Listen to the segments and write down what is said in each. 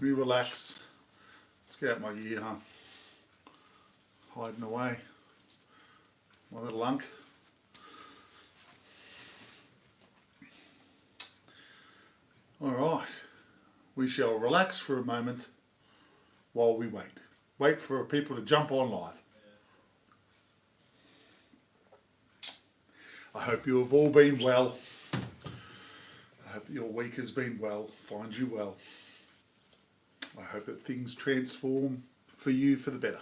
you relax. Let's get out my gear, huh? Hiding away. My little lunk. Alright, we shall relax for a moment while we wait. Wait for people to jump on live. I hope you have all been well. I hope that your week has been well, finds you well. I hope that things transform for you for the better.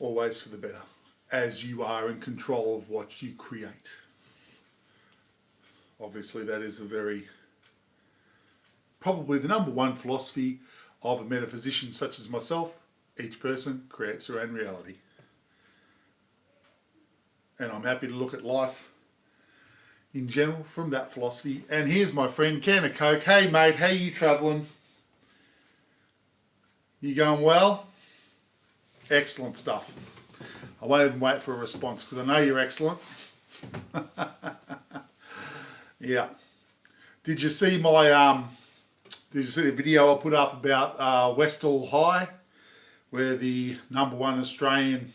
Always for the better, as you are in control of what you create. Obviously, that is probably the number one philosophy of a metaphysician such as myself. Each person creates their own reality. And I'm happy to look at life in general from that philosophy. And here's my friend, can of Coke. Hey mate, how you travelling? You going well? Excellent stuff. I won't even wait for a response because I know you're excellent. Yeah. Did you see my did you see the video I put up about Westall High, where the #1 Australian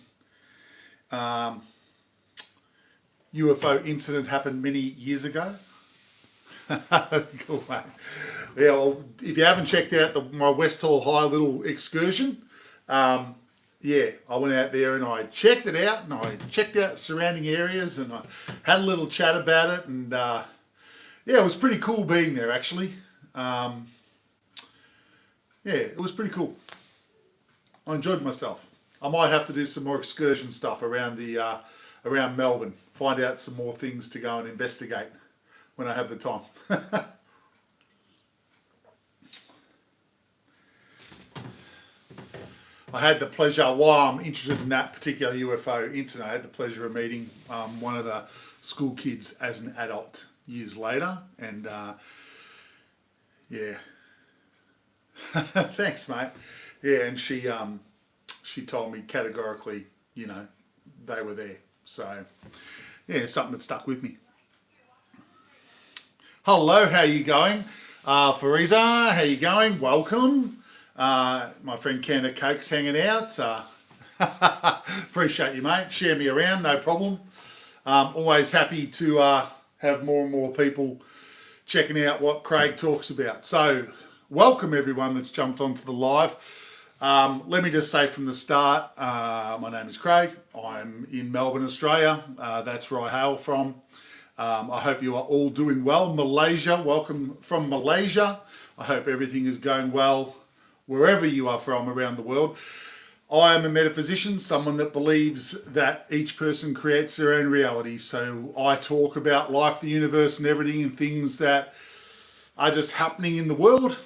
UFO incident happened many years ago? Cool, mate. Yeah, well, if you haven't checked out my Westall High little excursion, yeah, I went out there and I checked it out, and I checked out surrounding areas, and I had a little chat about it, and yeah, it was pretty cool being there actually. Yeah, it was pretty cool. I enjoyed myself. I might have to do some more excursion stuff around around Melbourne. Find out some more things to go and investigate when I have the time. I had the pleasure, while I'm interested in that particular UFO incident, I had the pleasure of meeting one of the school kids as an adult years later, and yeah. Thanks, mate. Yeah, and she told me categorically, you know, they were there. So, yeah, it's something that stuck with me. Hello, how you going? Fariza, how you going? Welcome. My friend Ken of Coke's hanging out. Appreciate you, mate. Share me around, no problem. Always happy to have more and more people checking out what Craig talks about. So, welcome everyone that's jumped onto the live. Let me just say from the start, my name is Craig. I'm in Melbourne, Australia. That's where I hail from. I hope you are all doing well. Malaysia, welcome from Malaysia. I hope everything is going well wherever you are from around the world. I am a metaphysician, someone that believes that each person creates their own reality. So I talk about life, the universe, and everything, and things that are just happening in the world,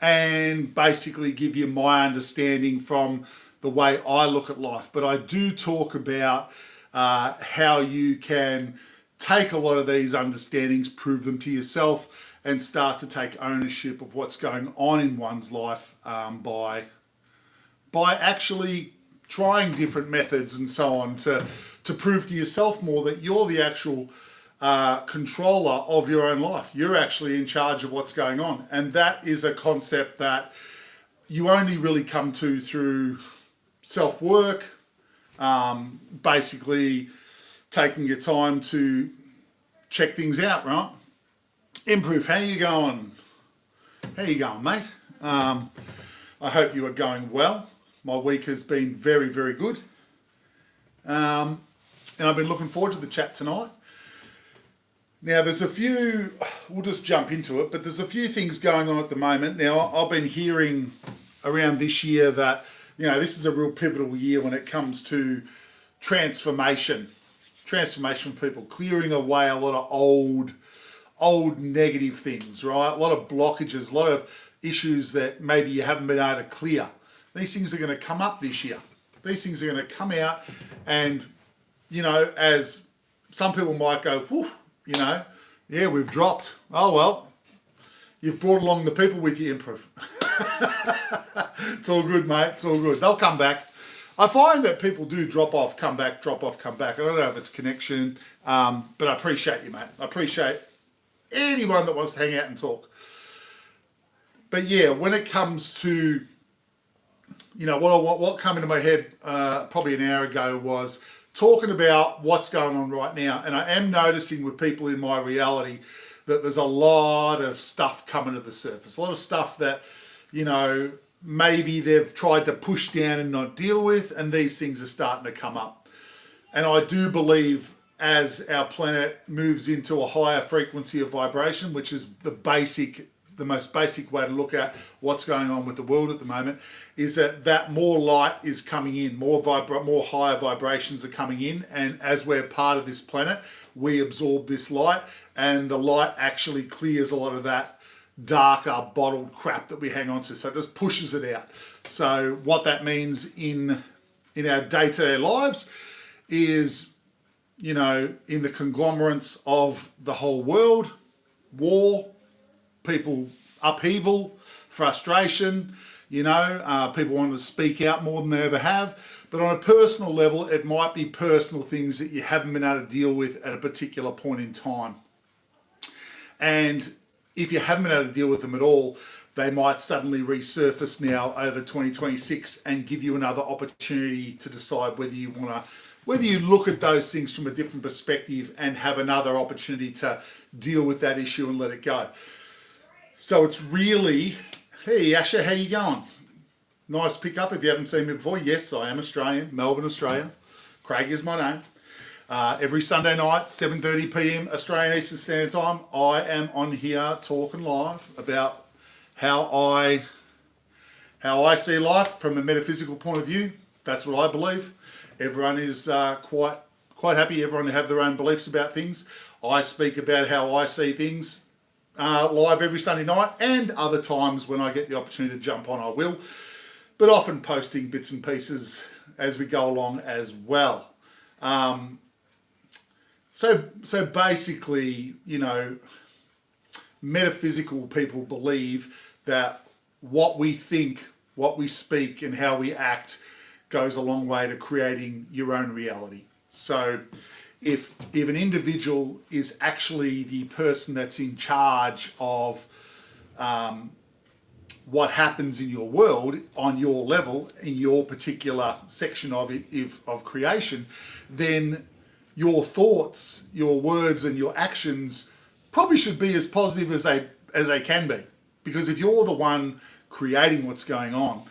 and basically give you my understanding from the way I look at life. But I do talk about how you can take a lot of these understandings, prove them to yourself, and start to take ownership of what's going on in one's life by actually trying different methods and so on to prove to yourself more that you're the actual controller of your own life. You're actually in charge of what's going on. And that is a concept that you only really come to through self-work, basically taking your time to check things out, right? Improve, how you going? How you going, mate? I hope you are going well. My week has been very, very good. And I've been looking forward to the chat tonight. Now, there's a few, we'll just jump into it, but there's a few things going on at the moment. Now, I've been hearing around this year that, you know, this is a real pivotal year when it comes to transformation. Transformation for people, clearing away a lot of old negative things, right? A lot of blockages, a lot of issues that maybe you haven't been able to clear. These things are going to come up this year. These things are going to come out, and, you know, as some people might go, whew, you know, yeah, we've dropped. Oh, well, you've brought along the people with you, Improve. It's all good, mate. It's all good. They'll come back. I find that people do drop off, come back, drop off, come back. I don't know if it's connection, but I appreciate you, mate. I appreciate anyone that wants to hang out and talk. But yeah, when it comes to, you know, what came into my head probably an hour ago was talking about what's going on right now. And I am noticing with people in my reality that there's a lot of stuff coming to the surface. A lot of stuff that, you know, maybe they've tried to push down and not deal with, and these things are starting to come up. And I do believe as our planet moves into a higher frequency of vibration, which is the most basic way to look at what's going on with the world at the moment, is that more light is coming in, more higher vibrations are coming in, and as we're part of this planet, we absorb this light, and the light actually clears a lot of that darker bottled crap that we hang on to, so it just pushes it out. So what that means in our day-to-day lives is, you know, in the conglomerates of the whole world, war, people, upheaval, frustration, you know, people want to speak out more than they ever have. But on a personal level, it might be personal things that you haven't been able to deal with at a particular point in time. And if you haven't been able to deal with them at all, they might suddenly resurface now over 2026 and give you another opportunity to decide whether you look at those things from a different perspective and have another opportunity to deal with that issue and let it go. So it's really, hey Asher, how you going? Nice pickup if you haven't seen me before. Yes, I am Australian, Melbourne, Australia. Craig is my name. Every Sunday night, 7:30 p.m. Australian Eastern Standard Time, I am on here talking live about how I see life from a metaphysical point of view. That's what I believe. Everyone is quite happy. Everyone have their own beliefs about things. I speak about how I see things live every Sunday night, and other times when I get the opportunity to jump on, I will. But often posting bits and pieces as we go along as well. So basically, you know, metaphysical people believe that what we think, what we speak, and how we act goes a long way to creating your own reality. So if an individual is actually the person that's in charge of what happens in your world on your level, in your particular section of creation, then your thoughts, your words, and your actions probably should be as positive as they can be. Because if you're the one creating what's going on,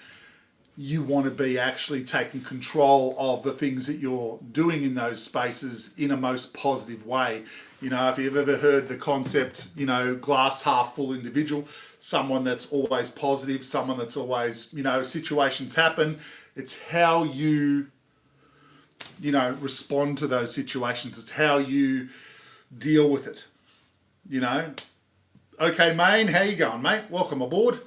you want to be actually taking control of the things that you're doing in those spaces in a most positive way. You know, if you've ever heard the concept, you know, glass half full individual, someone that's always positive, someone that's always, you know, situations happen. It's how you respond to those situations. It's how you deal with it, you know. Okay, Maine, how you going, mate? Welcome aboard.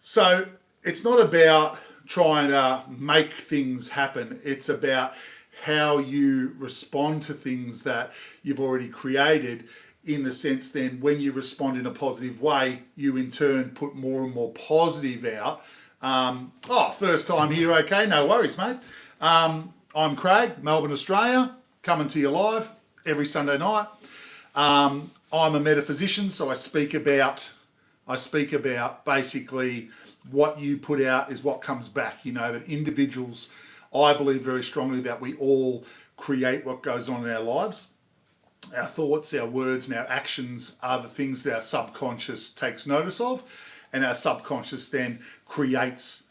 So it's not about trying to make things happen. It's about how you respond to things that you've already created, in the sense then when you respond in a positive way, you in turn put more and more positive out. First time here, okay, no worries, mate. I'm Craig, Melbourne, Australia, coming to you live every Sunday night. I'm a metaphysician, so I speak about basically what you put out is what comes back. You know, that individuals, I believe very strongly that we all create what goes on in our lives. Our thoughts, our words, and our actions are the things that our subconscious takes notice of, and our subconscious then creates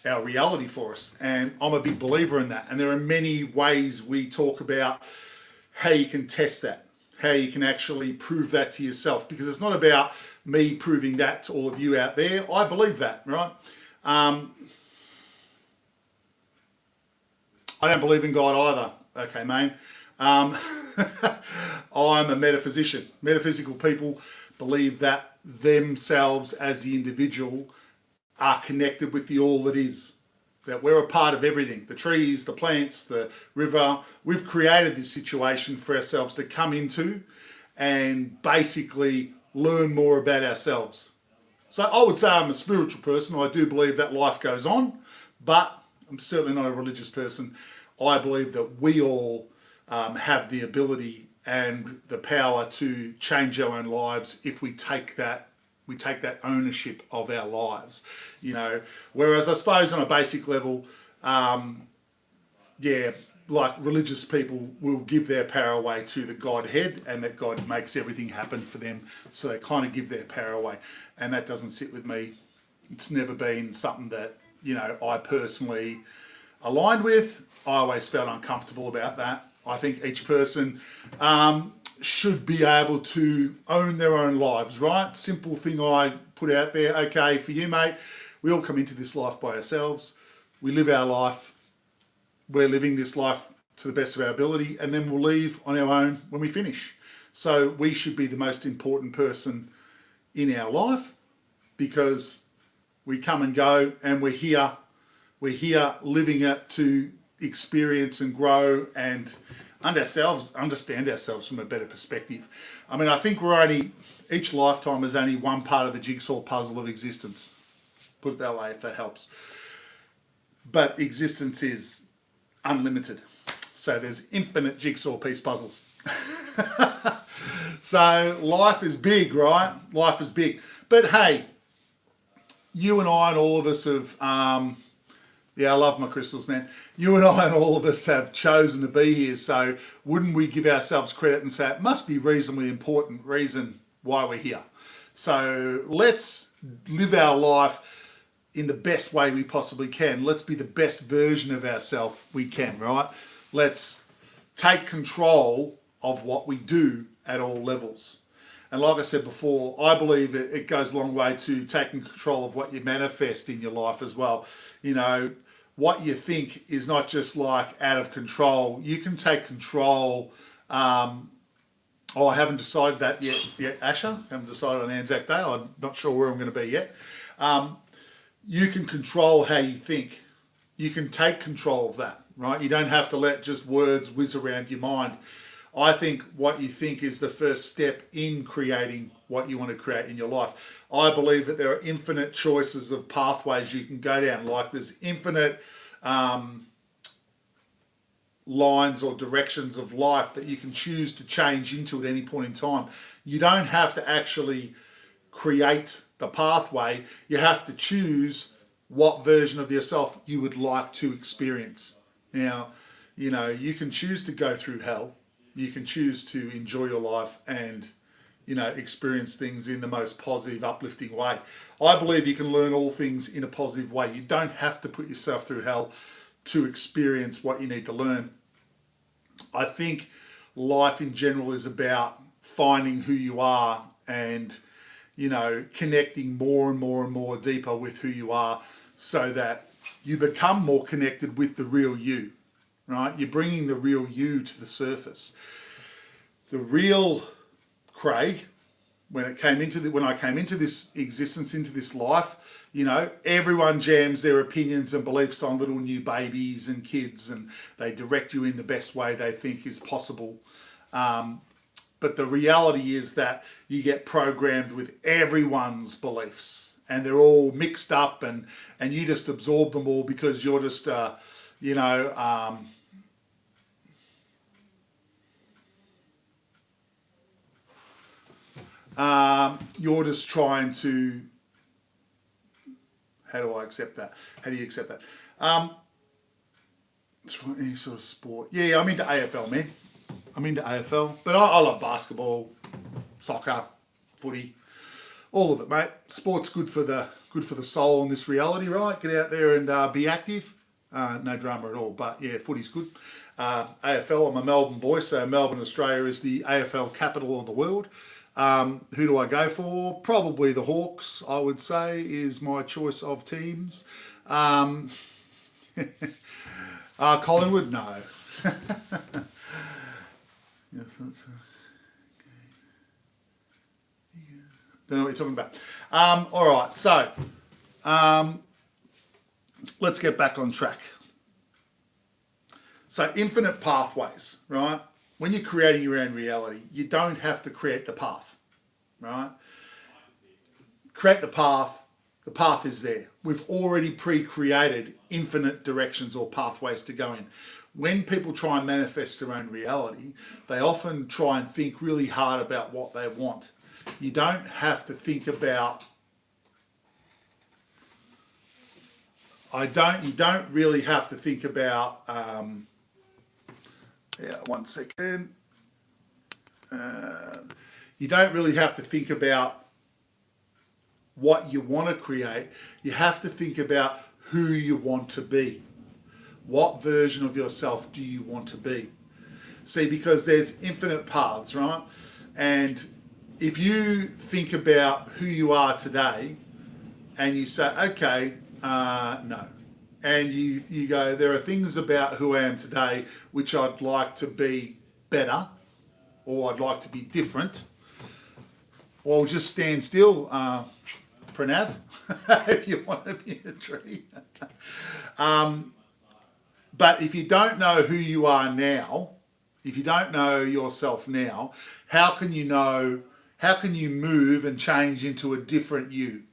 our reality for us. And I'm a big believer in that. And there are many ways we talk about how you can test that, how you can actually prove that to yourself, because it's not about me proving that to all of you out there. I believe that, right? I don't believe in God either. Okay, man. I'm a metaphysician. Metaphysical people believe that themselves as the individual are connected with the all that is, that we're a part of everything, the trees, the plants, the river. We've created this situation for ourselves to come into and basically learn more about ourselves. So I would say I'm a spiritual person. I do believe that life goes on, but I'm certainly not a religious person. I believe that we all have the ability and the power to change our own lives if we take that ownership of our lives, Whereas I suppose on a basic level, like religious people will give their power away to the Godhead, and that God makes everything happen for them. So they kind of give their power away, and that doesn't sit with me. It's never been something that I personally aligned with. I always felt uncomfortable about that. I think each person should be able to own their own lives, right? Simple thing I put out there. Okay, for you, mate, we all come into this life by ourselves. We live our life. We're living this life to the best of our ability, and then we'll leave on our own when we finish. So we should be the most important person in our life, because we come and go, and we're here living it to experience and grow and understand ourselves from a better perspective. I mean, I think each lifetime is only one part of the jigsaw puzzle of existence. Put it that way, if that helps. But existence is unlimited. So there's infinite jigsaw piece puzzles. So life is big, right? Life is big. But hey, you and I and all of us have, I love my crystals, man. You and I and all of us have chosen to be here. So wouldn't we give ourselves credit and say it must be reasonably important reason why we're here? So let's live our life in the best way we possibly can. Let's be the best version of ourselves we can, right? Let's take control of what we do at all levels. And like I said before, I believe it goes a long way to taking control of what you manifest in your life as well. What you think is not just like out of control. You can take control. I haven't decided that yet, Asher. Haven't decided on Anzac Day. I'm not sure where I'm going to be yet. You can control how you think. You can take control of that, right? You don't have to let just words whiz around your mind. I think what you think is the first step in creating what you want to create in your life. I believe that there are infinite choices of pathways you can go down. Like there's infinite lines or directions of life that you can choose to change into at any point in time. You don't have to actually create the pathway. You have to choose what version of yourself you would like to experience. Now, you can choose to go through hell. You can choose to enjoy your life and, experience things in the most positive, uplifting way. I believe you can learn all things in a positive way. You don't have to put yourself through hell to experience what you need to learn. I think life in general is about finding who you are and, connecting more and more and more deeper with who you are so that you become more connected with the real you. Right? You're bringing the real you to the surface. The real Craig, when I came into this existence, into this life, everyone jams their opinions and beliefs on little new babies and kids, and they direct you in the best way they think is possible. But the reality is that you get programmed with everyone's beliefs, and they're all mixed up, and you just absorb them all because you're just you're just trying to, how do I accept that? How do you accept that? Any sort of sport. Yeah, I'm into AFL, man. I'm into AFL, but I love basketball, soccer, footy, all of it, mate. Sport's good for the soul in this reality, right? Get out there and be active. No drama at all, but yeah, footy's good. AFL, I'm a Melbourne boy, so Melbourne, Australia is the AFL capital of the world. Who do I go for? Probably the Hawks, I would say, is my choice of teams. Collingwood, no. Don't know what you're talking about. All right, so let's get back on track. So infinite pathways, right? When you're creating your own reality, you don't have to create the path, right? Create the path The path is there. We've already pre-created infinite directions or pathways to go in. When people try and manifest their own reality, they often try and think really hard about what they want. You don't have to think about... You don't really have to think about... one second. You don't really have to think about what you want to create. You have to think about who you want to be. What version of yourself do you want to be? See, because there's infinite paths, right? And if you think about who you are today and you say, okay, no. And you go, there are things about who I am today which I'd like to be better, or I'd like to be different. Well, just stand still, Pranav, if you want to be a tree. But if you don't know who you are now, if you don't know yourself now, how can you move and change into a different you,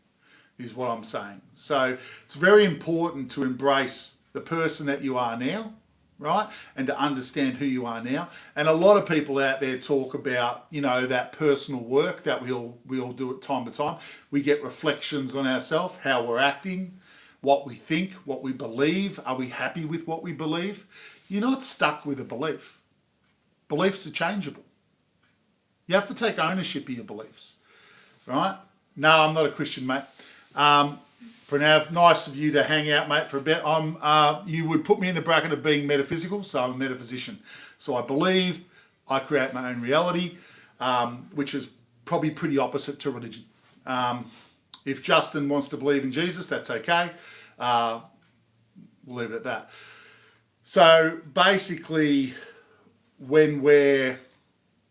is what I'm saying. So it's very important to embrace the person that you are now, right? And to understand who you are now. And a lot of people out there talk about, you know, that personal work that we all do at time to time. We get reflections on ourselves, how we're acting, what we think, what we believe. Are we happy with what we believe? You're not stuck with a belief. Beliefs are changeable. You have to take ownership of your beliefs, right? No, I'm not a Christian, mate. Pranav, nice of you to hang out, mate, for a bit. You would put me in the bracket of being metaphysical, so I'm a metaphysician. So I believe, I create my own reality, which is probably pretty opposite to religion. If Justin wants to believe in Jesus, that's okay. We'll leave it at that. So basically, when we're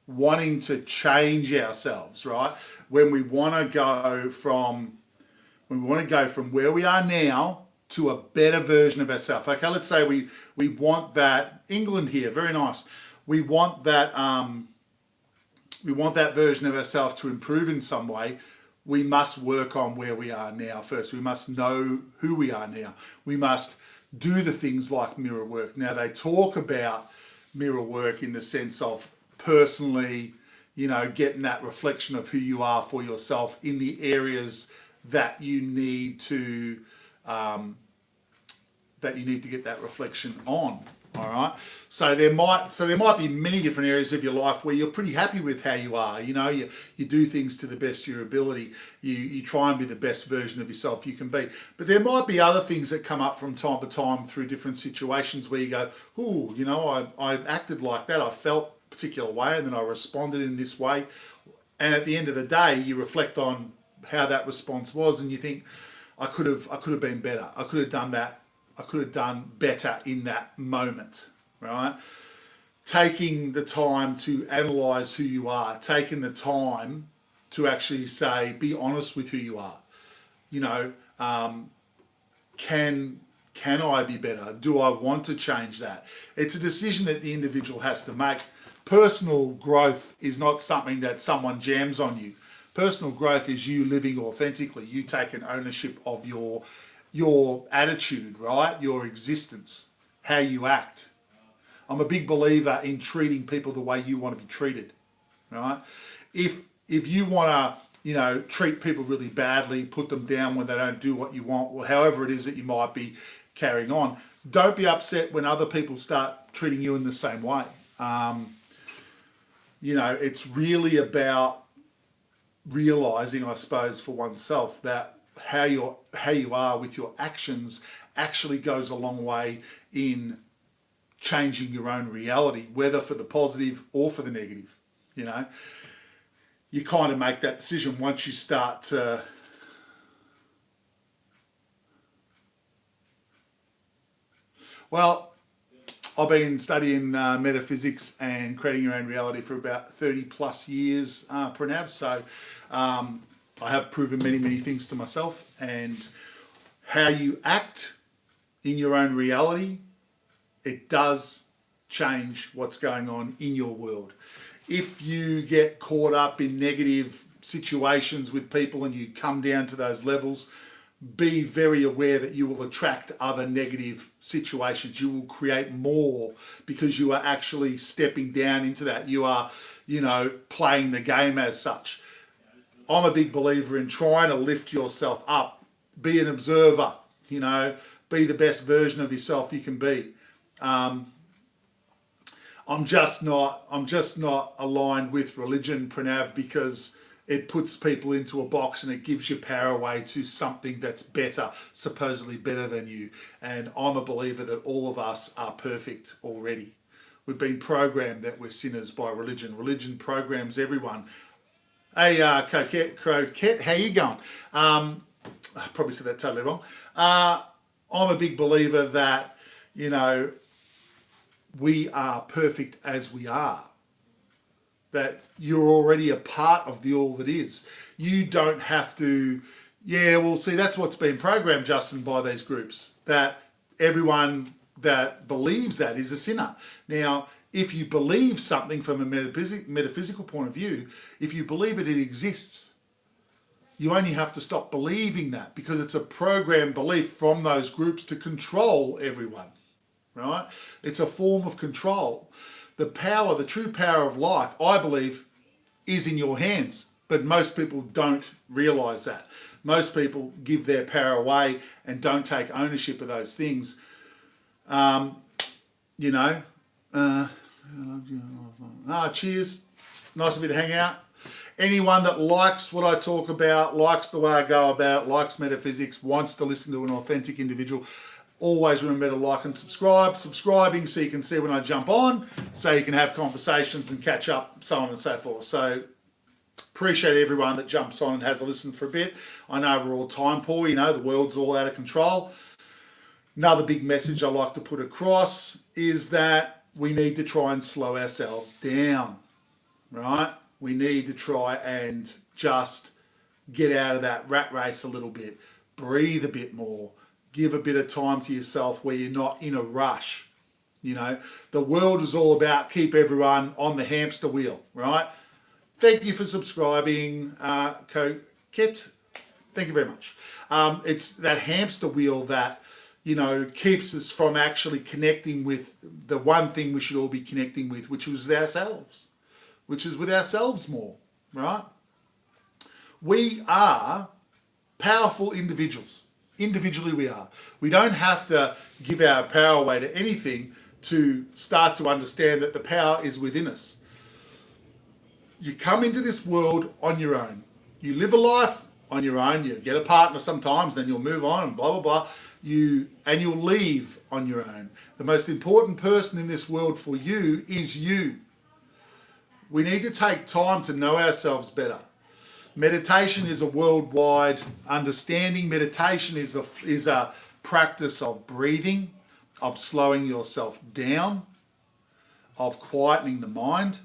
wanting to change ourselves, right? When we want to go from where we are now to a better version of ourselves. Okay, let's say we want that England here, very nice. We want that version of ourselves to improve in some way. We must work on where we are now first. We must know who we are now. We must do the things like mirror work. Now, they talk about mirror work in the sense of personally, you know, getting that reflection of who you are for yourself in the areas that you need to get that reflection on. All right. So there might be many different areas of your life where you're pretty happy with how you are. You know, you do things to the best of your ability. You try and be the best version of yourself you can be. But there might be other things that come up from time to time through different situations where you go, ooh, you know, I acted like that. I felt a particular way, and then I responded in this way. And at the end of the day, you reflect on how that response was, and you think, I could have been better. I could have done that. I could have done better in that moment, right? Taking the time to analyze who you are, taking the time to actually say, be honest with who you are. You know, can I be better? Do I want to change that? It's a decision that the individual has to make. Personal growth is not something that someone jams on you. Personal growth is you living authentically, you taking ownership of your attitude, right? Your existence, how you act. I'm a big believer in treating people the way you want to be treated, right? If you want to, you know, treat people really badly, put them down when they don't do what you want, or however it is that you might be carrying on, don't be upset when other people start treating you in the same way. You know, it's really about realizing, I suppose, for oneself that how you are with your actions actually goes a long way in changing your own reality, whether for the positive or for the negative. You know, you kind of make that decision once you start to I've been studying metaphysics and creating your own reality for about 30 plus years, Pranav. So I have proven many things to myself, and how you act in your own reality, it does change what's going on in your world. If you get caught up in negative situations with people and you come down to those levels, be very aware that you will attract other negative situations. You will create more because you are actually stepping down into that. You are, playing the game as such. I'm a big believer in trying to lift yourself up. Be an observer, be the best version of yourself you can be. I'm just not aligned with religion, Pranav, because it puts people into a box and it gives your power away to something that's better, supposedly better than you. And I'm a believer that all of us are perfect already. We've been programmed that we're sinners by religion. Religion programs everyone. Hey, Croquette, how you going? I probably said that totally wrong. I'm a big believer that, we are perfect as we are. That you're already a part of the all that is. You don't have to, see, that's what's been programmed, Justin, by these groups, that everyone that believes that is a sinner. Now, if you believe something from a metaphysical point of view, if you believe it exists, you only have to stop believing that, because it's a programmed belief from those groups to control everyone, right? It's a form of control. The true power of life, I believe, is in your hands. But most people don't realise that. Most people give their power away and don't take ownership of those things. Cheers. Nice of you to hang out. Anyone that likes what I talk about, likes the way I go about, likes metaphysics, wants to listen to an authentic individual, always remember to like and subscribe. Subscribing so you can see when I jump on, so you can have conversations and catch up, so on and so forth. So appreciate everyone that jumps on and has a listen for a bit. I know we're all time poor, the world's all out of control. Another big message I like to put across is that we need to try and slow ourselves down, right? We need to try and just get out of that rat race a little bit, breathe a bit more, give a bit of time to yourself where you're not in a rush. The world is all about keep everyone on the hamster wheel, right? Thank you for subscribing, Coquette. Thank you very much. It's that hamster wheel that, keeps us from actually connecting with the one thing we should all be connecting with, which was ourselves, which is with ourselves more, right? We are powerful individuals. Individually we are. We don't have to give our power away to anything to start to understand that the power is within us. You come into this world on your own. You live a life on your own. You get a partner sometimes, then you'll move on and blah, blah, blah. You'll leave on your own. The most important person in this world for you is you. We need to take time to know ourselves better. Meditation is a worldwide understanding. Meditation is a practice of breathing, of slowing yourself down, of quietening the mind,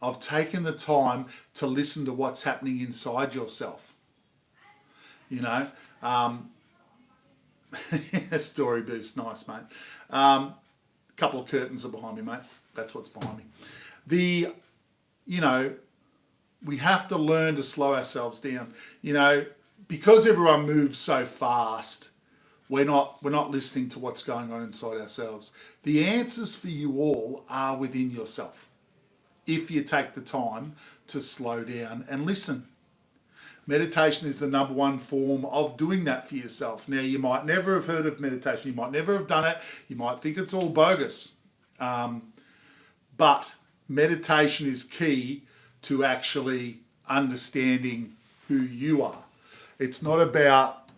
of taking the time to listen to what's happening inside yourself. Story boost, nice, mate. Couple of curtains are behind me, mate. That's what's behind me. We have to learn to slow ourselves down. Because everyone moves so fast, we're not listening to what's going on inside ourselves. The answers for you all are within yourself, if you take the time to slow down and listen. Meditation is the number one form of doing that for yourself. Now, you might never have heard of meditation. You might never have done it. You might think it's all bogus. But meditation is key to actually understanding who you are. It's not about,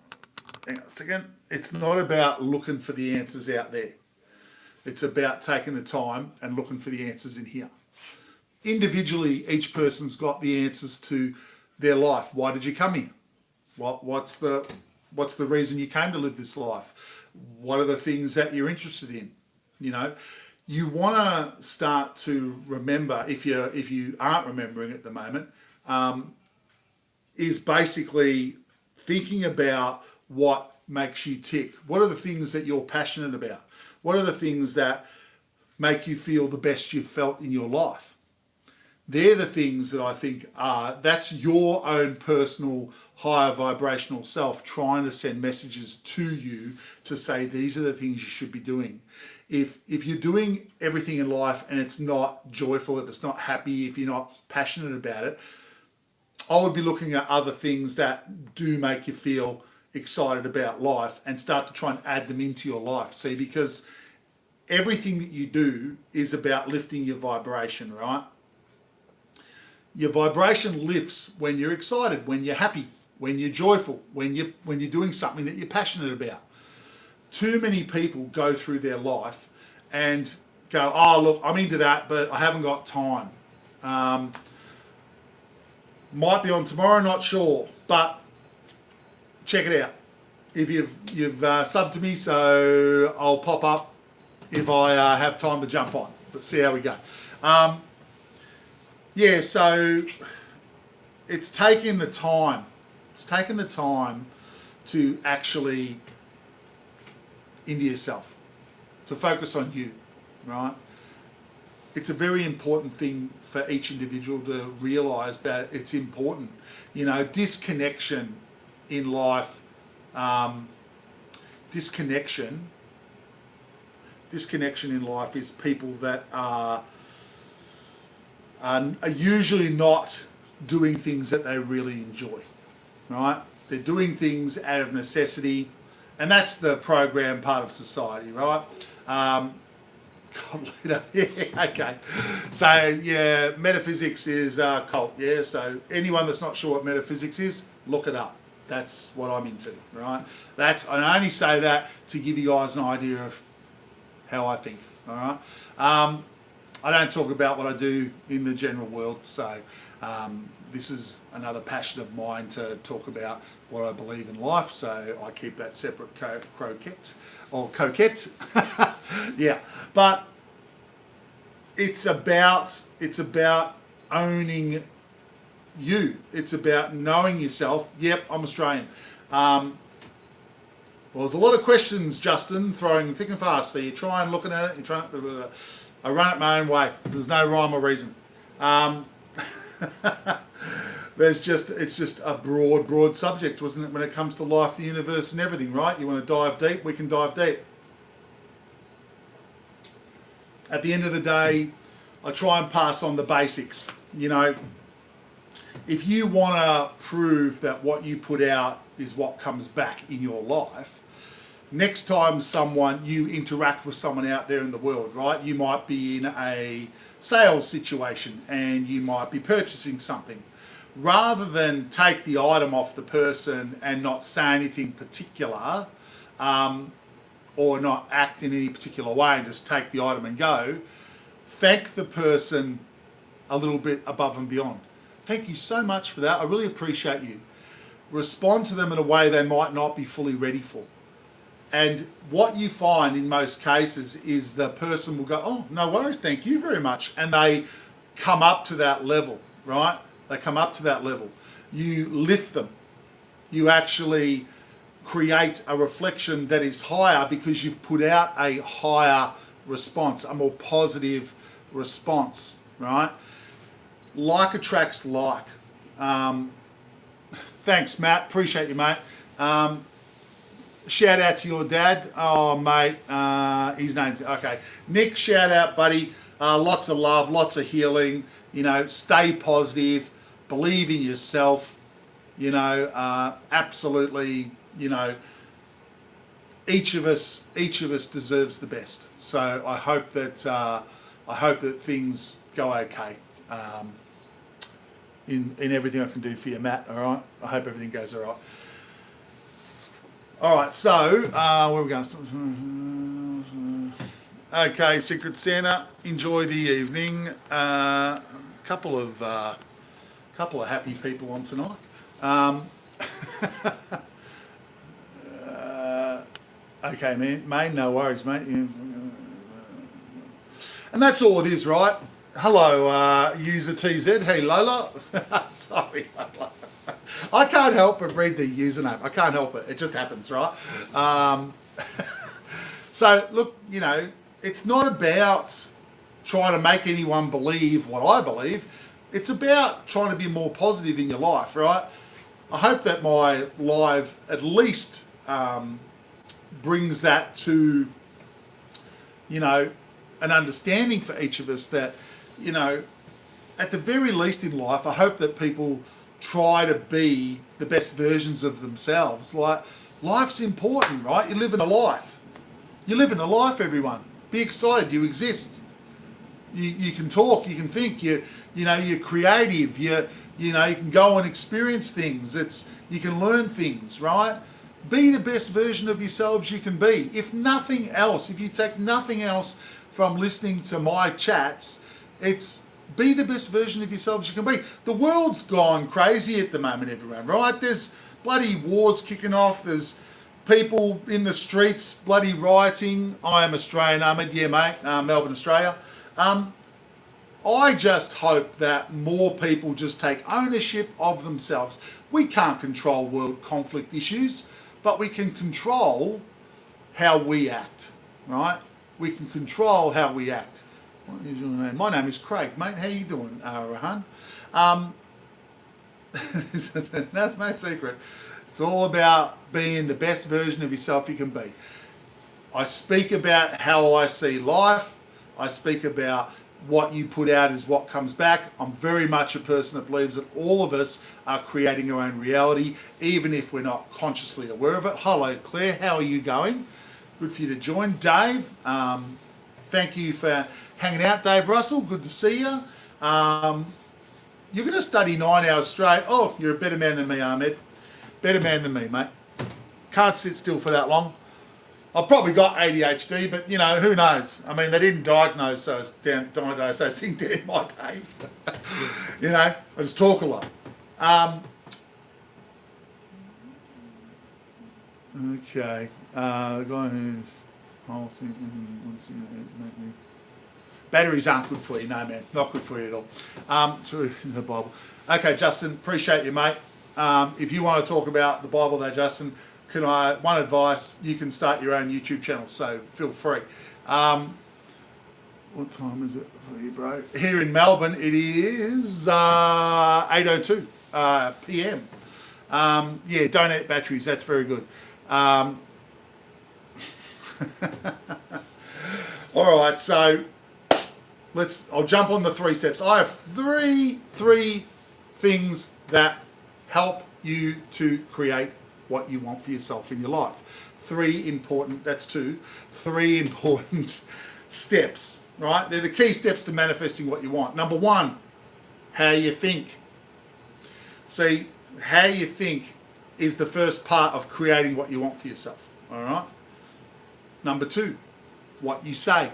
hang on a second, it's not about looking for the answers out there. It's about taking the time and looking for the answers in here. Individually, each person's got the answers to their life. Why did you come here? What's the reason you came to live this life? What are the things that you're interested in? You want to start to remember, if you aren't remembering at the moment, is basically thinking about what makes you tick. What are the things that you're passionate about? What are the things that make you feel the best you've felt in your life? They're the things that I think that's your own personal higher vibrational self trying to send messages to you to say these are the things you should be doing. If you're doing everything in life and it's not joyful, if it's not happy, if you're not passionate about it, I would be looking at other things that do make you feel excited about life and start to try and add them into your life. See, because everything that you do is about lifting your vibration, right? Your vibration lifts when you're excited, when you're happy, when you're joyful, when you're doing something that you're passionate about. Too many people go through their life and go, oh, look, I'm into that, but I haven't got time. Might be on tomorrow, not sure, but check it out. If you've subbed to me, so I'll pop up if I have time to jump on. Let's see how we go. Yeah, so it's taking the time. It's taking the time to actually into yourself, to focus on you, right? It's a very important thing for each individual to realise that it's important. You know, disconnection in life, disconnection in life is people that are usually not doing things that they really enjoy, right? They're doing things out of necessity, and that's the program part of society, right? Yeah, okay. So, yeah, metaphysics is cult, yeah? So anyone that's not sure what metaphysics is, look it up. That's what I'm into, right? I only say that to give you guys an idea of how I think, all right? I don't talk about what I do in the general world, so this is another passion of mine to talk about what I believe in life, so I keep that separate coquette. Yeah, but it's about owning you. It's about knowing yourself. Yep, I'm Australian. Well, there's a lot of questions, Justin, throwing thick and fast. So you try and looking at it. I run it my own way. There's no rhyme or reason. It's just a broad subject, wasn't it? When it comes to life, the universe, and everything, right? You want to dive deep, we can dive deep. At the end of the day, I try and pass on the basics. You know, if you want to prove that what you put out is what comes back in your life, next time you interact with someone out there in the world, right? You might be in a sales situation and you might be purchasing something. Rather than take the item off the person and not say anything particular, or not act in any particular way and just take the item and go, thank the person a little bit above and beyond. Thank you so much for that. I really appreciate you. Respond to them in a way they might not be fully ready for. And what you find in most cases is the person will go, oh, no worries, thank you very much. And they come up to that level, right? They come up to that level. You lift them. You actually create a reflection that is higher because you've put out a higher response, a more positive response, right? Like attracts like. Thanks, Matt. Appreciate you, mate. Shout out to your dad. Oh, mate. His name's... Okay. Nick, shout out, buddy. Lots of love, lots of healing. You know, stay positive. Believe in yourself. You know, absolutely, you know, each of us deserves the best. So I hope that things go okay in everything I can do for you, Matt. All right. I hope everything goes all right. All right. So where are we going? Okay, Secret Santa. Enjoy the evening. Couple of happy people on tonight. Okay, mate, no worries, mate. And that's all it is, right? Hello, user TZ. Hey, Lola. Sorry, Lola. I can't help but read the username. I can't help it. It just happens, right? So, look, you know, it's not about trying to make anyone believe what I believe. it's about trying to be more positive in your life, right? I hope that my live at least brings that to, you know, an understanding for each of us that, you know, at the very least in life, I hope that people try to be the best versions of themselves. Like, life's important, right? You're living a life. You're living a life, everyone. Be excited. You exist. You can talk. You can think. You're creative. You can go and experience things. You can learn things, right? Be the best version of yourselves you can be. If nothing else, if you take nothing else from listening to my chats, it's be the best version of yourselves you can be. The world's gone crazy at the moment, everyone, right? There's bloody wars kicking off. There's people in the streets bloody rioting. I am Australian, Ahmed. Yeah, mate. Melbourne, Australia. I just hope that more people just take ownership of themselves. We can't control world conflict issues, but we can control how we act, right? We can control how we act. What is your name? My name is Craig, mate. How you doing, Rahan? That's no secret. It's all about being the best version of yourself you can be. I speak about how I see life. I speak about what you put out is what comes back. I'm very much a person that believes that all of us are creating our own reality, even if we're not consciously aware of it. Hello, Claire. How are you going? Good for you to join. Dave, thank you for hanging out. Dave Russell, good to see you. You're going to study 9 hours straight. Oh, you're a better man than me, Ahmed. Better man than me, mate. Can't sit still for that long. I've probably got ADHD, but, you know, who knows? I mean, they didn't diagnose those things down in my day. You know, I just talk a lot. Okay. The guy who's... Batteries aren't good for you, no, man. Not good for you at all. Through the Bible. Okay, Justin, appreciate you, mate. If you want to talk about the Bible though, Justin, one advice, you can start your own YouTube channel, so feel free. What time is it for you, bro? Here in Melbourne, it is 8:02 p.m. Yeah, donate batteries, that's very good. All right, so I'll jump on the 3 steps. I have three things that help you to create what you want for yourself in your life. 3 important steps, right? They're the key steps to manifesting what you want. Number 1, how you think. See, how you think is the first part of creating what you want for yourself, all right? Number 2, what you say.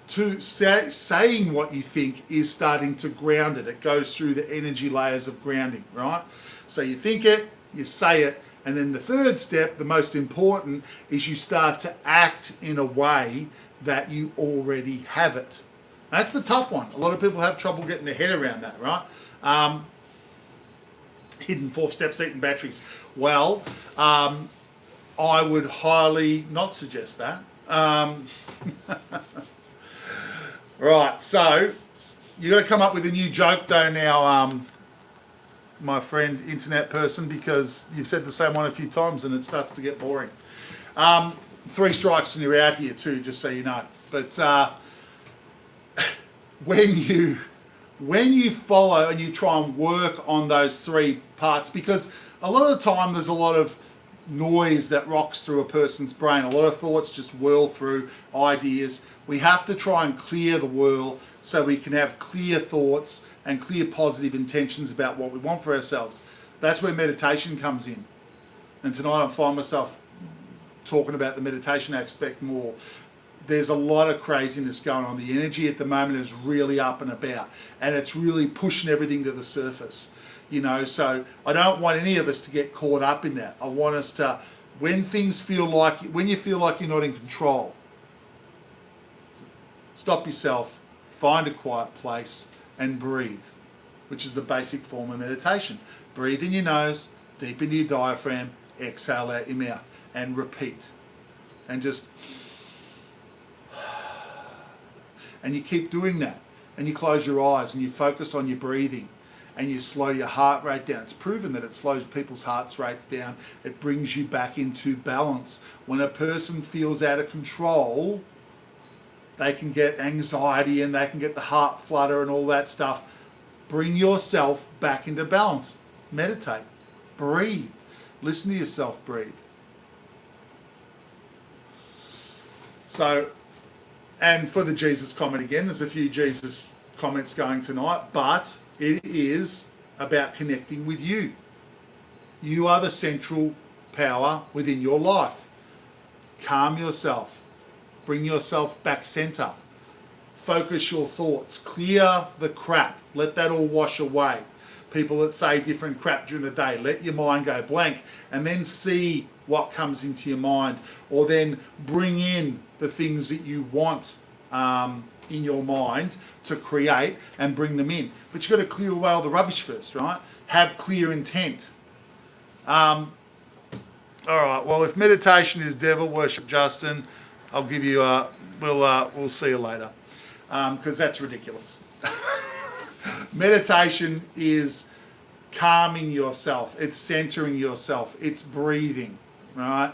Saying what you think is starting to ground it. It goes through the energy layers of grounding, right? So you think it, you say it, and then the 3rd step, the most important, is you start to act in a way that you already have it. That's the tough one. A lot of people have trouble getting their head around that, right? Hidden 4 steps, eating batteries. Well, I would highly not suggest that. Right, so you've got to come up with a new joke though now, my friend internet person, because you've said the same one a few times and it starts to get boring. 3 strikes and you're out here too, just so you know. But when you follow and you try and work on those 3 parts, because a lot of the time there's a lot of noise that rocks through a person's brain. A lot of thoughts just whirl through, ideas. We have to try and clear the whirl so we can have clear thoughts and clear positive intentions about what we want for ourselves. That's where meditation comes in. And tonight I find myself talking about the meditation aspect more. There's a lot of craziness going on. The energy at the moment is really up and about, and it's really pushing everything to the surface. You know, so I don't want any of us to get caught up in that. I want us to, when you feel like you're not in control, stop yourself, find a quiet place and breathe, which is the basic form of meditation. Breathe in your nose, deep into your diaphragm, exhale out your mouth, and repeat. And just, and you keep doing that. and you close your eyes and you focus on your breathing and you slow your heart rate down. It's proven that it slows people's heart rates down. It brings you back into balance. When a person feels out of control, they can get anxiety and they can get the heart flutter and all that stuff. Bring yourself back into balance. Meditate. Breathe. Listen to yourself breathe. So, and for the Jesus comment again, there's a few Jesus comments going tonight, but it is about connecting with you. You are the central power within your life. Calm yourself. Bring yourself back center. Focus your thoughts. Clear the crap. Let that all wash away. People that say different crap during the day, let your mind go blank and then see what comes into your mind, or then bring in the things that you want in your mind to create and bring them in. But you've got to clear away all the rubbish first, right? Have clear intent. All right, well, if meditation is devil worship, Justin, I'll give you we'll see you later, because that's ridiculous. Meditation is calming yourself. It's centering yourself. It's breathing, right?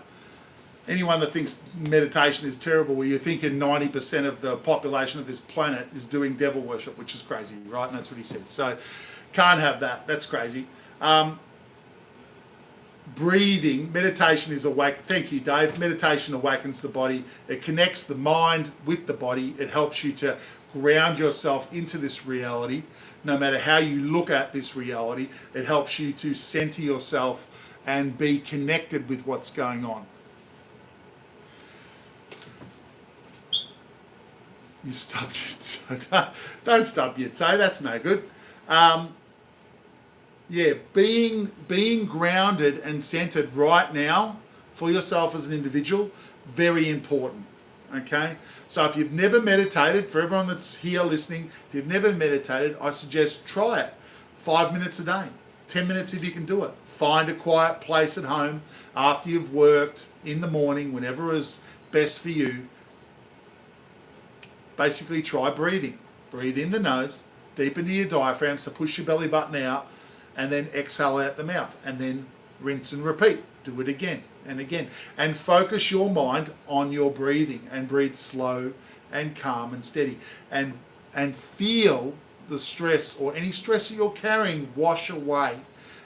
Anyone that thinks meditation is terrible, well, you're thinking 90% of the population of this planet is doing devil worship, which is crazy, right? And that's what he said. So can't have that. That's crazy. Breathing, meditation is awake. Thank you, Dave. Meditation awakens the body. It connects the mind with the body. It helps you to ground yourself into this reality. No matter how you look at this reality, it helps you to center yourself and be connected with what's going on. You stopped your don't stop your toe. That's no good. Yeah, being grounded and centered right now for yourself as an individual, very important. Okay, so if you've never meditated, for everyone that's here listening, if you've never meditated, I suggest try it. 5 minutes a day, 10 minutes if you can do it. Find a quiet place at home after you've worked, in the morning, whenever is best for you. Basically try breathing. Breathe in the nose, deep into your diaphragm, so push your belly button out, and then exhale out the mouth, and then rinse and repeat. Do it again and again. And focus your mind on your breathing, and breathe slow and calm and steady. And feel the stress or any stress that you're carrying wash away.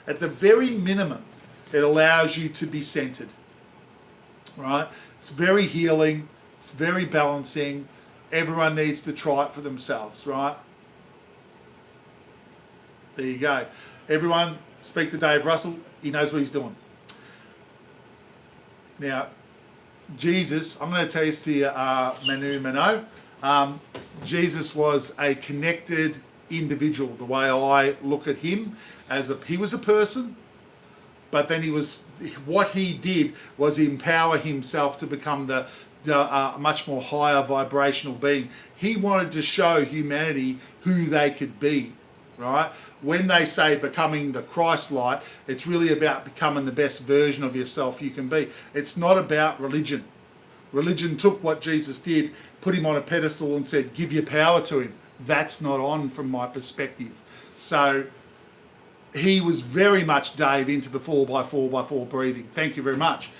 At the very minimum, it allows you to be centered. Right? It's very healing. It's very balancing. Everyone needs to try it for themselves, right? There you go. Everyone, speak to Dave Russell. He knows what he's doing. Now, Jesus, I'm going to tell you to you, Manu Mano. Jesus was a connected individual. The way I look at him, he was a person, but then what he did was empower himself to become the much more higher vibrational being. He wanted to show humanity who they could be, right? When they say becoming the Christ light, it's really about becoming the best version of yourself you can be. It's not about religion. Religion took what Jesus did, put him on a pedestal and said, give your power to him. That's not on from my perspective. So he was very much, Dave, into the 4x4x4 breathing. Thank you very much.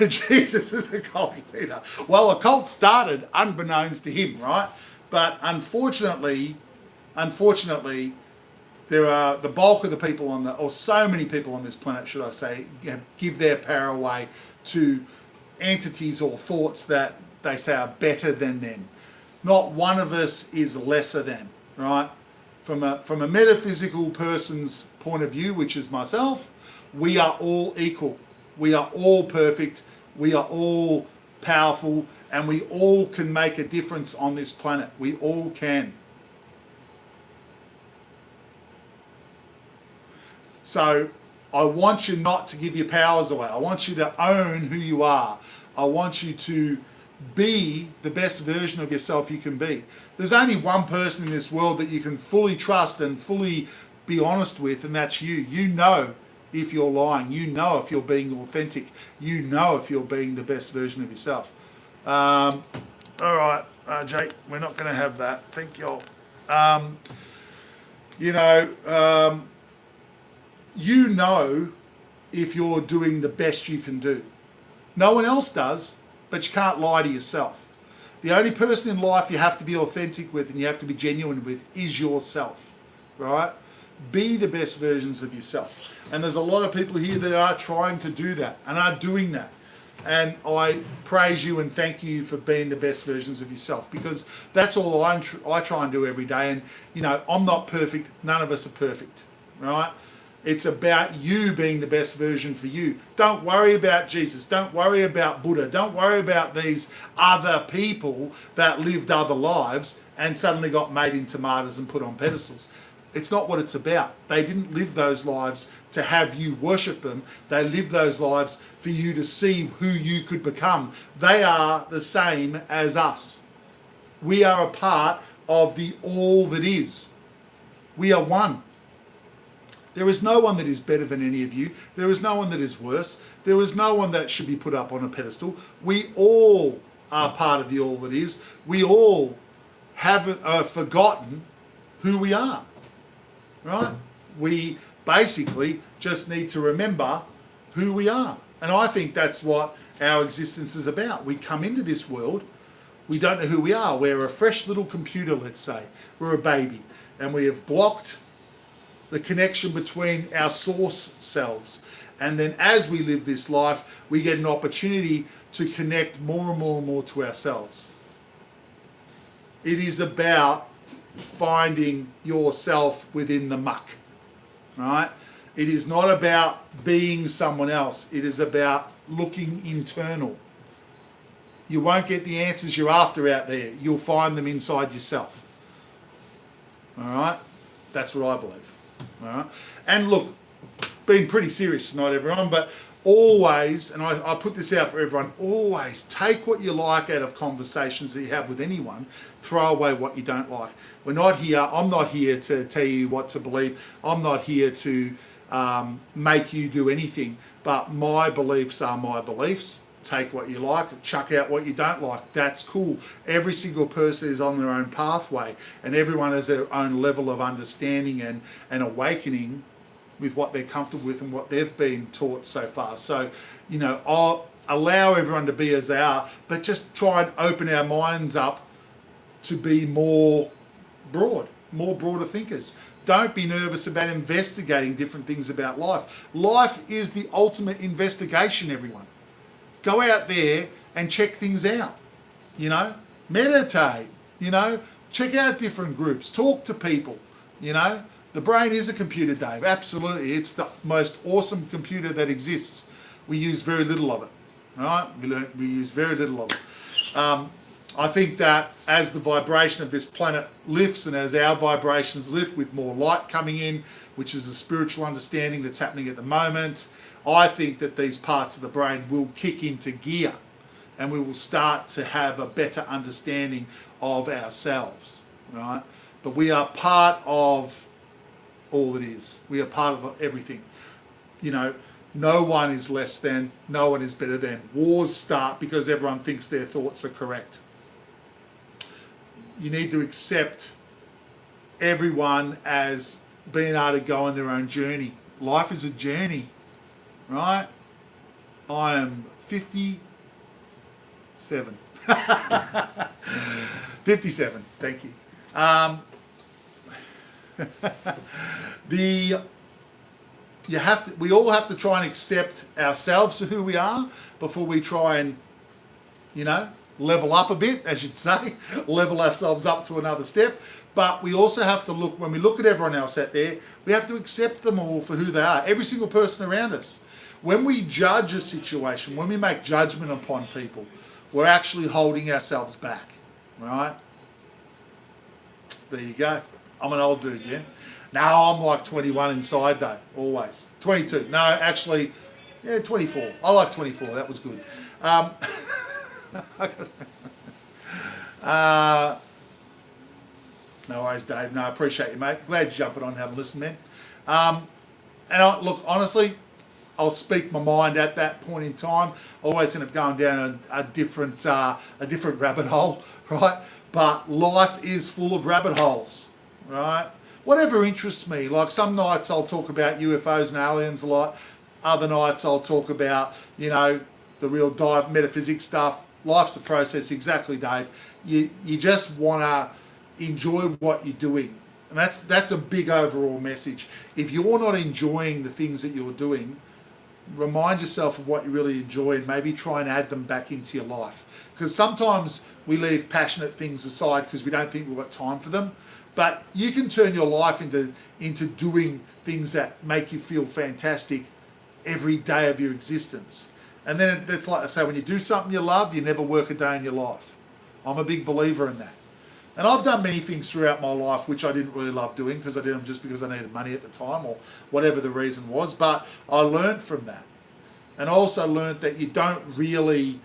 Jesus is a cult leader. Well, a cult started unbeknownst to him, right? But unfortunately, there are the bulk of the people or so many people on this planet, should I say, give their power away to entities or thoughts that they say are better than them. Not one of us is lesser than, right? From a metaphysical person's point of view, which is myself, we are all equal. We are all perfect. We are all powerful, and we all can make a difference on this planet. We all can. So I want you not to give your powers away. I want you to own who you are. I want you to be the best version of yourself you can be. There's only one person in this world that you can fully trust and fully be honest with, and that's you. You know if you're lying. You know if you're being authentic. You know if you're being the best version of yourself. All right. RJ, we're not going to have that. Thank you. You know, you know if you're doing the best you can do. No one else does, but you can't lie to yourself. The only person in life you have to be authentic with and you have to be genuine with is yourself, right? Be the best versions of yourself. And there's a lot of people here that are trying to do that and are doing that. And I praise you and thank you for being the best versions of yourself, because that's all I try and do every day. And, you know, I'm not perfect. None of us are perfect, right? It's about you being the best version for you. Don't worry about Jesus. Don't worry about Buddha. Don't worry about these other people that lived other lives and suddenly got made into martyrs and put on pedestals. It's not what it's about. They didn't live those lives to have you worship them. They lived those lives for you to see who you could become. They are the same as us. We are a part of the all that is. We are one. There is no one that is better than any of you. There is no one that is worse. There is no one that should be put up on a pedestal. We all are part of the all that is. We all haven't forgotten who we are, right? We basically just need to remember who we are. And I think that's what our existence is about. We come into this world, we don't know who we are. We're a fresh little computer, let's say. We're a baby, and we have blocked the connection between our source selves. And then as we live this life, we get an opportunity to connect more and more and more to ourselves. It is about finding yourself within the muck, right? It is not about being someone else. It is about looking internal. You won't get the answers you're after out there. You'll find them inside yourself. All right? That's what I believe. All right? And look, being pretty serious tonight, everyone, but always, and I put this out for everyone, always take what you like out of conversations that you have with anyone, throw away what you don't like. I'm not here to tell you what to believe. I'm not here to make you do anything, but my beliefs are my beliefs. Take what you like, chuck out what you don't like. That's cool. Every single person is on their own pathway, and everyone has their own level of understanding and awakening with what they're comfortable with and what they've been taught so far. So, you know, I'll allow everyone to be as they are, but just try and open our minds up to be more broader thinkers. Don't be nervous about investigating different things about life. Life is the ultimate investigation, everyone. Go out there and check things out, you know, meditate, you know, check out different groups, talk to people, you know. The brain is a computer, Dave, absolutely. It's the most awesome computer that exists. We use very little of it, right? We use very little of it. I think that as the vibration of this planet lifts and as our vibrations lift with more light coming in, which is a spiritual understanding that's happening at the moment, I think that these parts of the brain will kick into gear and we will start to have a better understanding of ourselves, right? But we are part of all it is. We are part of everything. You know, no one is less than, no one is better than. Wars start because everyone thinks their thoughts are correct. You need to accept everyone as being able to go on their own journey. Life is a journey, right? I am 57. 57, thank you. We all have to try and accept ourselves for who we are before we try and, you know, level up a bit, as you'd say, level ourselves up to another step. But we also have to look, when we look at everyone else out there, we have to accept them all for who they are, every single person around us. When we judge a situation, when we make judgment upon people, we're actually holding ourselves back, right? There you go. I'm an old dude, yeah? Now I'm like 21 inside though, always. 22. No, actually, yeah, 24. I like 24. That was good. No worries, Dave. No, I appreciate you, mate. Glad you're jumping on and having a listen, man. Look, honestly, I'll speak my mind at that point in time. I always end up going down a different rabbit hole, right? But life is full of rabbit holes, right? Whatever interests me. Like some nights I'll talk about UFOs and aliens a lot. Other nights I'll talk about, the real metaphysics stuff. Life's a process, exactly, Dave. You just want to enjoy what you're doing. And that's a big overall message. If you're not enjoying the things that you're doing, remind yourself of what you really enjoy and maybe try and add them back into your life. Because sometimes we leave passionate things aside because we don't think we've got time for them. But you can turn your life into doing things that make you feel fantastic every day of your existence. And then it's like I say, when you do something you love, you never work a day in your life. I'm a big believer in that. And I've done many things throughout my life which I didn't really love doing because I did them just because I needed money at the time or whatever the reason was. But I learned from that. And I also learned that you don't really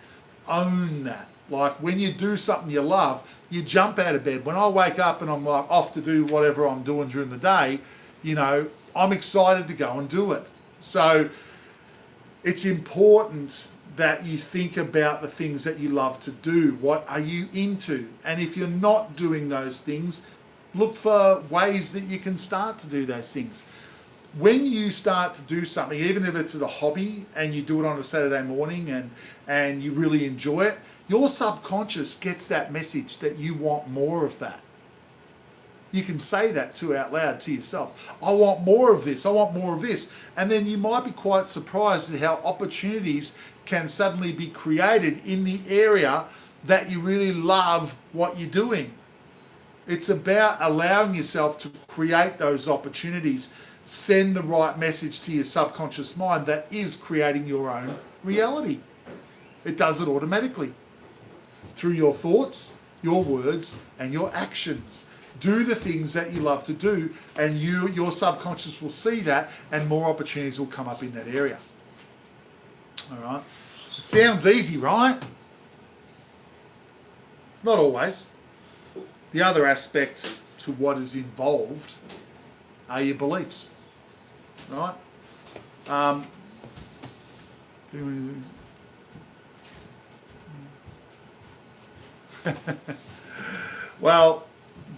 own that. Like when you do something you love, you jump out of bed. When I wake up and I'm like off to do whatever I'm doing during the day, I'm excited to go and do it. So it's important that you think about the things that you love to do. What are you into? And if you're not doing those things, look for ways that you can start to do those things. When you start to do something, even if it's a hobby and you do it on a Saturday morning and you really enjoy it, your subconscious gets that message that you want more of that. You can say that out loud to yourself. I want more of this. I want more of this. And then you might be quite surprised at how opportunities can suddenly be created in the area that you really love what you're doing. It's about allowing yourself to create those opportunities, send the right message to your subconscious mind that is creating your own reality. It does it automatically through your thoughts, your words, and your actions. Do the things that you love to do, and your subconscious will see that, and more opportunities will come up in that area. All right. It sounds easy, right? Not always. The other aspect to what is involved are your beliefs, right? Well,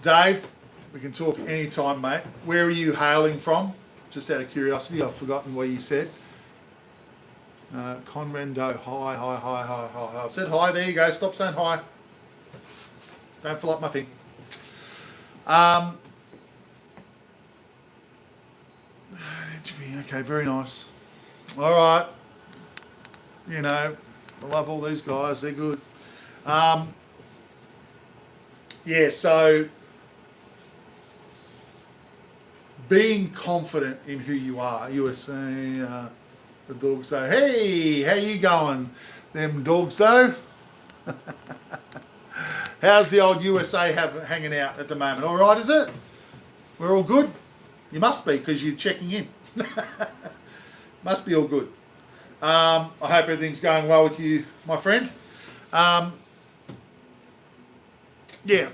Dave, we can talk anytime, mate. Where are you hailing from? Just out of curiosity, I've forgotten what you said. Conrendo, hi. I said hi, there you go. Stop saying hi. Don't fill up my thing. Okay, very nice. All right. I love all these guys. They're good. So being confident in who you are. You were saying, the dogs say, hey, how you going? Them dogs though. How's the old USA hanging out at the moment? All right, is it? We're all good? You must be, because you're checking in. Must be all good. I hope everything's going well with you, my friend.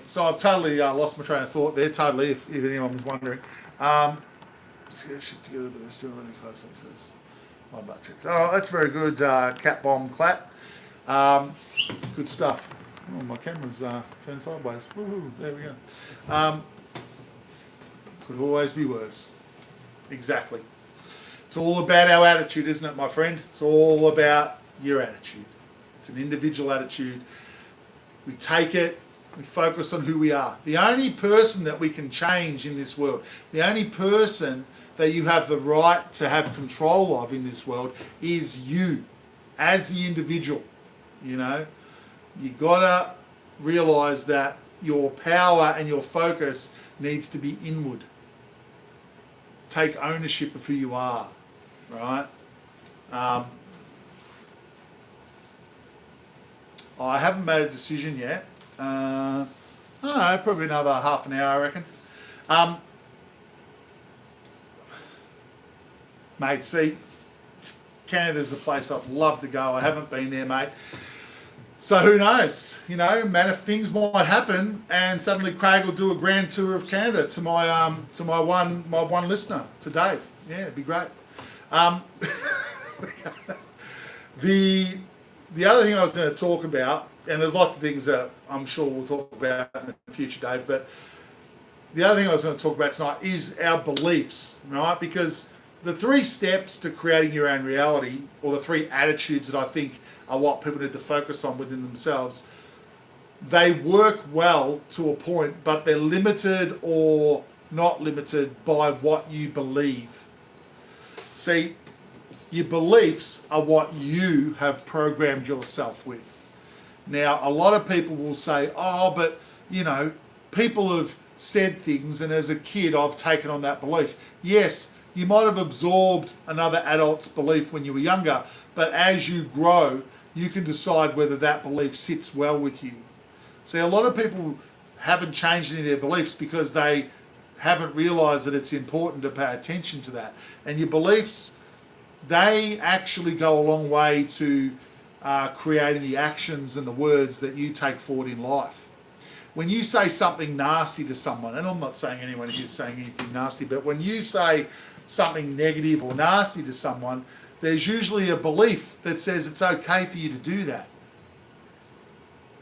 So I've totally lost my train of thought there, totally, if anyone was wondering. Let's get shit together, but they're still really close. My butt checks. Oh, that's very good, cat bomb clap. Good stuff. Oh, my camera's turned sideways. Woohoo, there we go. Could always be worse. Exactly. It's all about our attitude, isn't it, my friend? It's all about your attitude. It's an individual attitude. We take it, we focus on who we are. The only person that we can change in this world, the only person that you have the right to have control of in this world is you, as the individual. You gotta realise that your power and your focus needs to be inward. Take ownership of who you are, right? I haven't made a decision yet. I don't know, probably another half an hour, I reckon. Mate, see, Canada's a place I'd love to go. I haven't been there, mate. So who knows? Man, if things might happen, and suddenly Craig will do a grand tour of Canada to my one listener, to Dave. Yeah, it'd be great. The other thing I was going to talk about, and there's lots of things that I'm sure we'll talk about in the future, Dave, but the other thing I was going to talk about tonight is our beliefs, right? Because the 3 steps to creating your own reality, or the 3 attitudes that I think are what people need to focus on within themselves, they work well to a point, but they're limited or not limited by what you believe. See, your beliefs are what you have programmed yourself with. Now, a lot of people will say, oh, but, you know, people have said things, and as a kid, I've taken on that belief. Yes, you might have absorbed another adult's belief when you were younger, but as you grow, you can decide whether that belief sits well with you. See, a lot of people haven't changed any of their beliefs because they haven't realised that it's important to pay attention to that. And your beliefs, they actually go a long way to creating the actions and the words that you take forward in life. When you say something nasty to someone, and I'm not saying anyone here is saying anything nasty, but when you say something negative or nasty to someone, there's usually a belief that says it's okay for you to do that.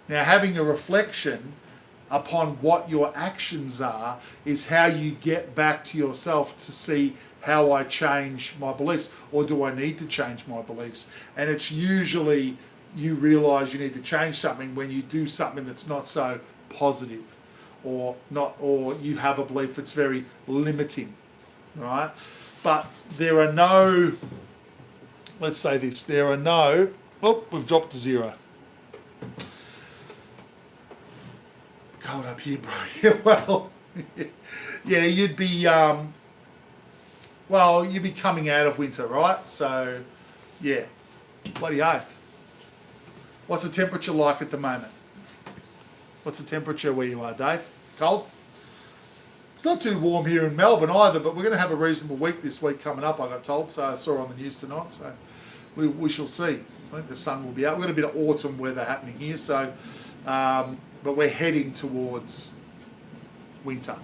Now, having a reflection upon what your actions are is how you get back to yourself to see how I change my beliefs, or do I need to change my beliefs? And it's usually you realise you need to change something when you do something that's not so positive, or you have a belief that's very limiting, right? But there are no, let's say this, there are no, oh, we've dropped to 0. Cold up here, bro. Yeah, well, yeah, you'd be, you'd be coming out of winter, right? So, yeah, bloody oath. What's the temperature like at the moment? What's the temperature where you are, Dave? Cold? It's not too warm here in Melbourne either, but we're going to have a reasonable week this week coming up, I got told. So I saw on the news tonight, so we shall see. I think the sun will be out. We've got a bit of autumn weather happening here, so but we're heading towards winter.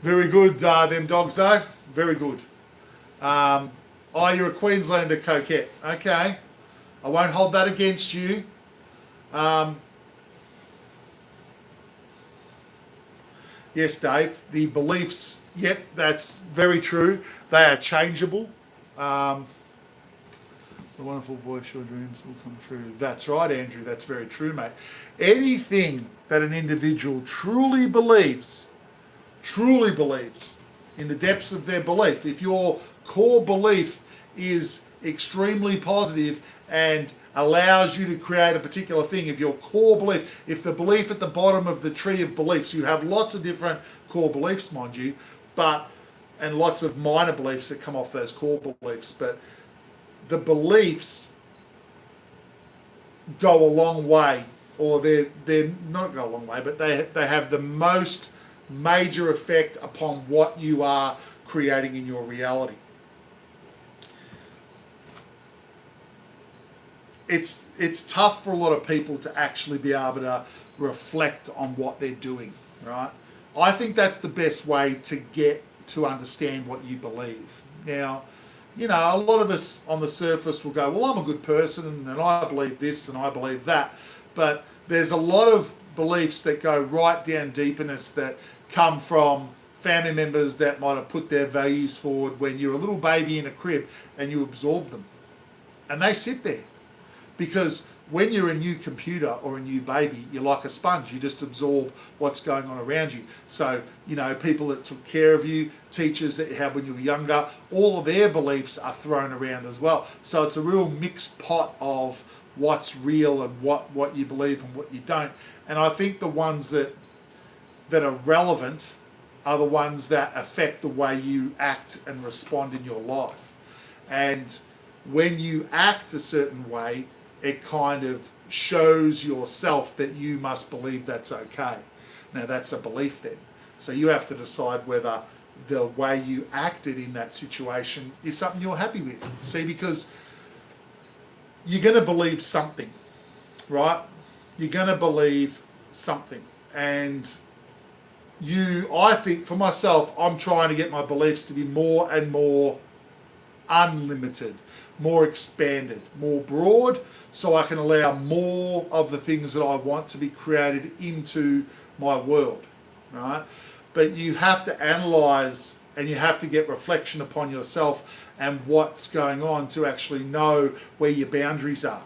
Very good, them dogs though. Very good. Oh, you're a Queenslander coquette. Okay. I won't hold that against you. Yes, Dave, the beliefs, yep, that's very true. They are changeable. The wonderful voice, your dreams will come true. That's right, Andrew, that's very true, mate. Anything that an individual truly believes in the depths of their belief, if your core belief is extremely positive and allows you to create a particular thing, if your core belief, if the belief at the bottom of the tree of beliefs, you have lots of different core beliefs, mind you, and lots of minor beliefs that come off those core beliefs, but the beliefs go a long way, or they're not go a long way, but they have the most major effect upon what you are creating in your reality. It's tough for a lot of people to actually be able to reflect on what they're doing, right? I think that's the best way to get to understand what you believe. Now, you know, a lot of us on the surface will go, well, I'm a good person and I believe this and I believe that. But there's a lot of beliefs that go right down deep in us that come from family members that might have put their values forward when you're a little baby in a crib and you absorb them. And they sit there. Because when you're a new computer or a new baby, you're like a sponge. You just absorb what's going on around you. So, you know, people that took care of you, teachers that you had when you were younger, all of their beliefs are thrown around as well. So it's a real mixed pot of what's real and what you believe and what you don't. And I think the ones that are relevant are the ones that affect the way you act and respond in your life. And when you act a certain way, it kind of shows yourself that you must believe that's okay. Now that's a belief then. So you have to decide whether the way you acted in that situation is something you're happy with. See, because you're going to believe something, right? You're going to believe something. And I think for myself, I'm trying to get my beliefs to be more and more unlimited, more expanded, more broad, so I can allow more of the things that I want to be created into my world, right? But you have to analyze and you have to get reflection upon yourself and what's going on to actually know where your boundaries are,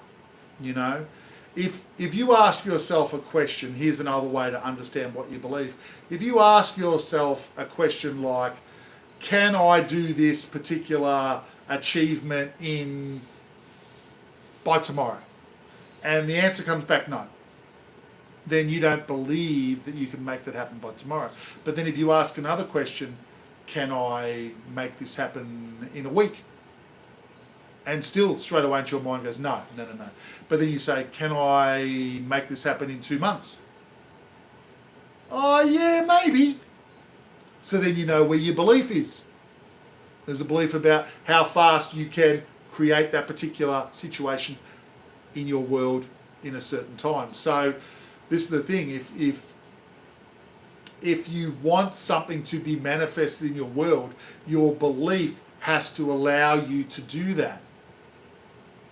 you know? If you ask yourself a question, here's another way to understand what you believe. If you ask yourself a question like, can I do this particular achievement by tomorrow? And the answer comes back no. Then you don't believe that you can make that happen by tomorrow. But then if you ask another question, can I make this happen in a week? And still straight away into your mind goes, no. But then you say, can I make this happen in 2 months? Oh yeah, maybe. So then you know where your belief is. There's a belief about how fast you can create that particular situation in your world in a certain time. So this is the thing, if you want something to be manifested in your world, your belief has to allow you to do that.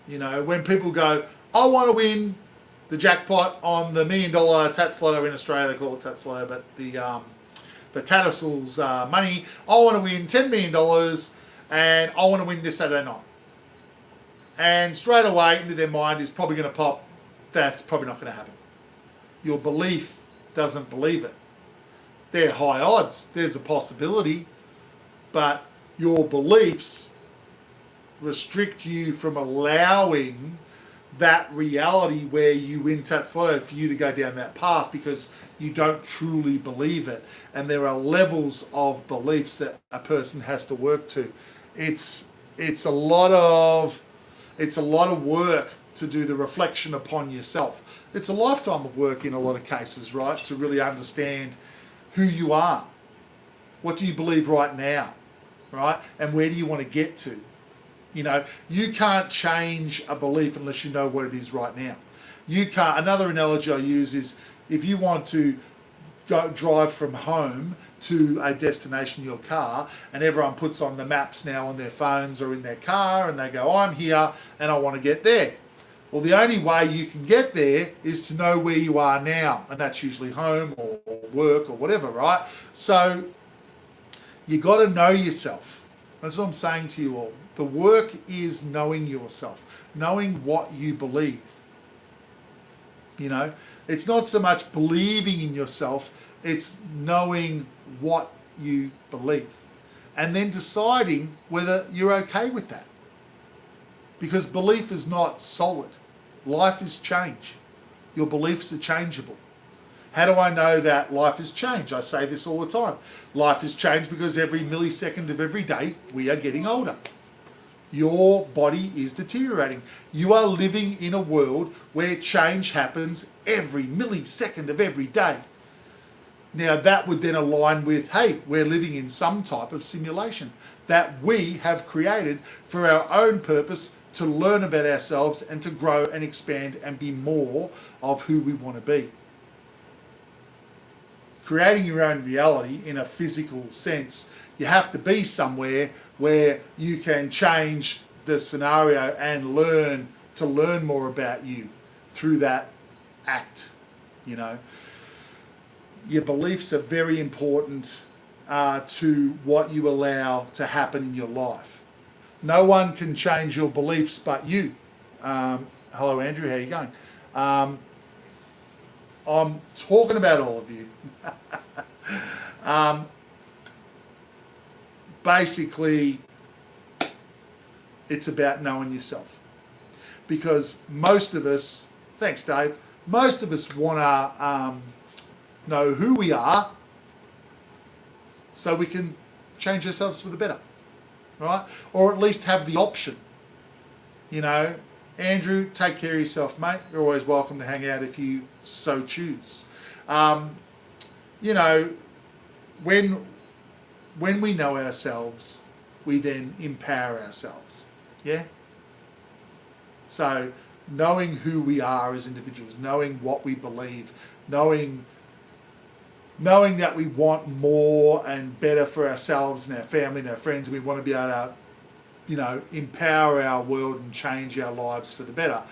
You know, when people go, I want to win the jackpot on the $1 million Tatslotto in Australia, they call it Tatslotto, but the Tattersalls money, I want to win $10 million and I want to win this Saturday night. And straight away into their mind is probably going to pop, that's probably not going to happen. Your belief doesn't believe it. They're high odds, there's a possibility, but your beliefs restrict you from allowing that reality where you win Tatslotto for you to go down that path because you don't truly believe it. And there are levels of beliefs that a person has to work to. It's a lot of work to do the reflection upon yourself. It's a lifetime of work in a lot of cases, right? To really understand who you are. What do you believe right now, right? And where do you want to get to? You know, you can't change a belief unless you know what it is right now. You can't. Another analogy I use is if you want to drive from home to a destination in your car, and everyone puts on the maps now on their phones or in their car, and they go, I'm here and I want to get there. Well, the only way you can get there is to know where you are now, and that's usually home or work or whatever, right? So you got to know yourself. That's what I'm saying to you all. The work is knowing yourself, knowing what you believe. You know, it's not so much believing in yourself, it's knowing what you believe and then deciding whether you're okay with that. Because belief is not solid. Life is change. Your beliefs are changeable. How do I know that life is change? I say this all the time. Life is change because every millisecond of every day we are getting older. Your body is deteriorating. You are living in a world where change happens every millisecond of every day. Now that would then align with, hey, we're living in some type of simulation that we have created for our own purpose to learn about ourselves and to grow and expand and be more of who we want to be. Creating your own reality in a physical sense, you have to be somewhere where you can change the scenario and learn more about you through that act, you know. Your beliefs are very important to what you allow to happen in your life. No one can change your beliefs but you. Hello, Andrew, how are you going? I'm talking about all of you. Basically, it's about knowing yourself. Because most of us, thanks Dave, most of us want to know who we are so we can change ourselves for the better, right? Or at least have the option. You know, Andrew, take care of yourself, mate. You're always welcome to hang out if you so choose. You know, when we know ourselves, we then empower ourselves. Yeah? So knowing who we are as individuals, knowing what we believe, knowing that we want more and better for ourselves and our family and our friends, and we want to be able to, you know, empower our world and change our lives for the better.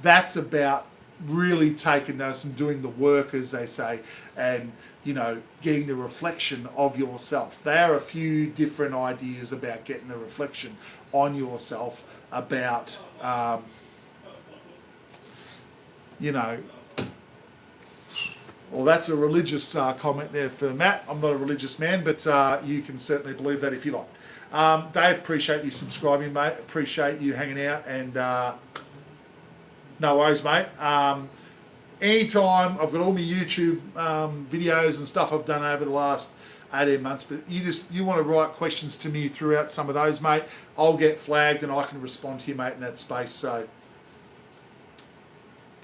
That's about really taking those and doing the work, as they say, and, you know, getting the reflection of yourself. There are a few different ideas about getting the reflection on yourself, about, you know, well, that's a religious comment there for Matt. I'm not a religious man, but you can certainly believe that if you like. Dave, appreciate you subscribing, mate. Appreciate you hanging out, and no worries, mate. Anytime, I've got all my YouTube videos and stuff I've done over the last 18 months, but you want to write questions to me throughout some of those, mate, I'll get flagged and I can respond to you, mate, in that space. So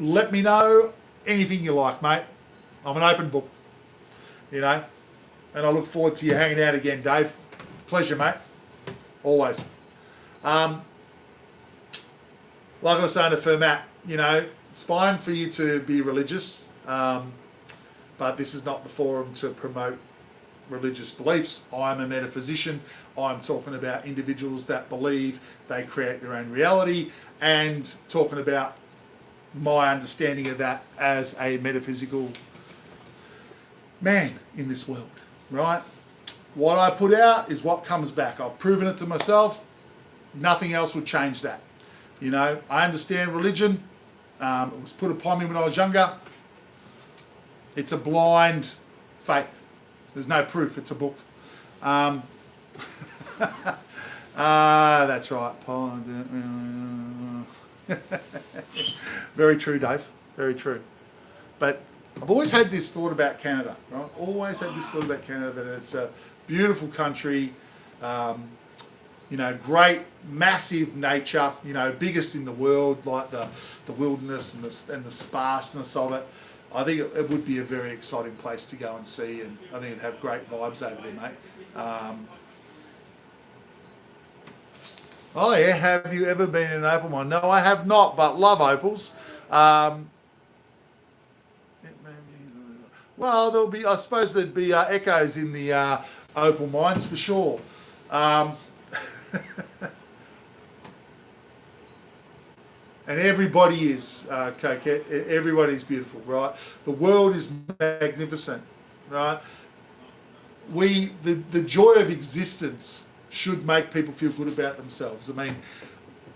let me know anything you like, mate. I'm an open book, you know, and I look forward to you hanging out again, Dave. Pleasure, mate. Always. Like I was saying to Fermat, you know, it's fine for you to be religious, but this is not the forum to promote religious beliefs. I'm a metaphysician. I'm talking about individuals that believe they create their own reality, and talking about my understanding of that as a metaphysical man in this world, right? What I put out is what comes back. I've proven it to myself. Nothing else will change that. You know, I understand religion. It was put upon me when I was younger. It's a blind faith. There's no proof. It's a book. That's right. Very true, Dave. Very true. But I've always had this thought about Canada, right? Always had this thought about Canada, that it's a beautiful country, you know, great, massive nature, you know, biggest in the world, like the wilderness and the sparseness of it. I think it would be a very exciting place to go and see, and I think it'd have great vibes over there, mate. Oh yeah, have you ever been in an opal mine? No, I have not, but love opals. Well, there'll be, I suppose there'd be echoes in the opal mines for sure. And everybody is, Coquette, everybody's beautiful, right? The world is magnificent, right? The joy of existence should make people feel good about themselves. I mean,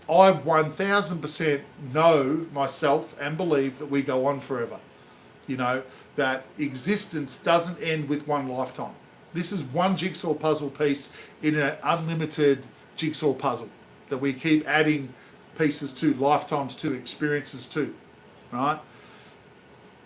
I 1000% know myself and believe that we go on forever. You know, that existence doesn't end with one lifetime. This is one jigsaw puzzle piece in an unlimited jigsaw puzzle that we keep adding pieces to, lifetimes to, experiences to, right?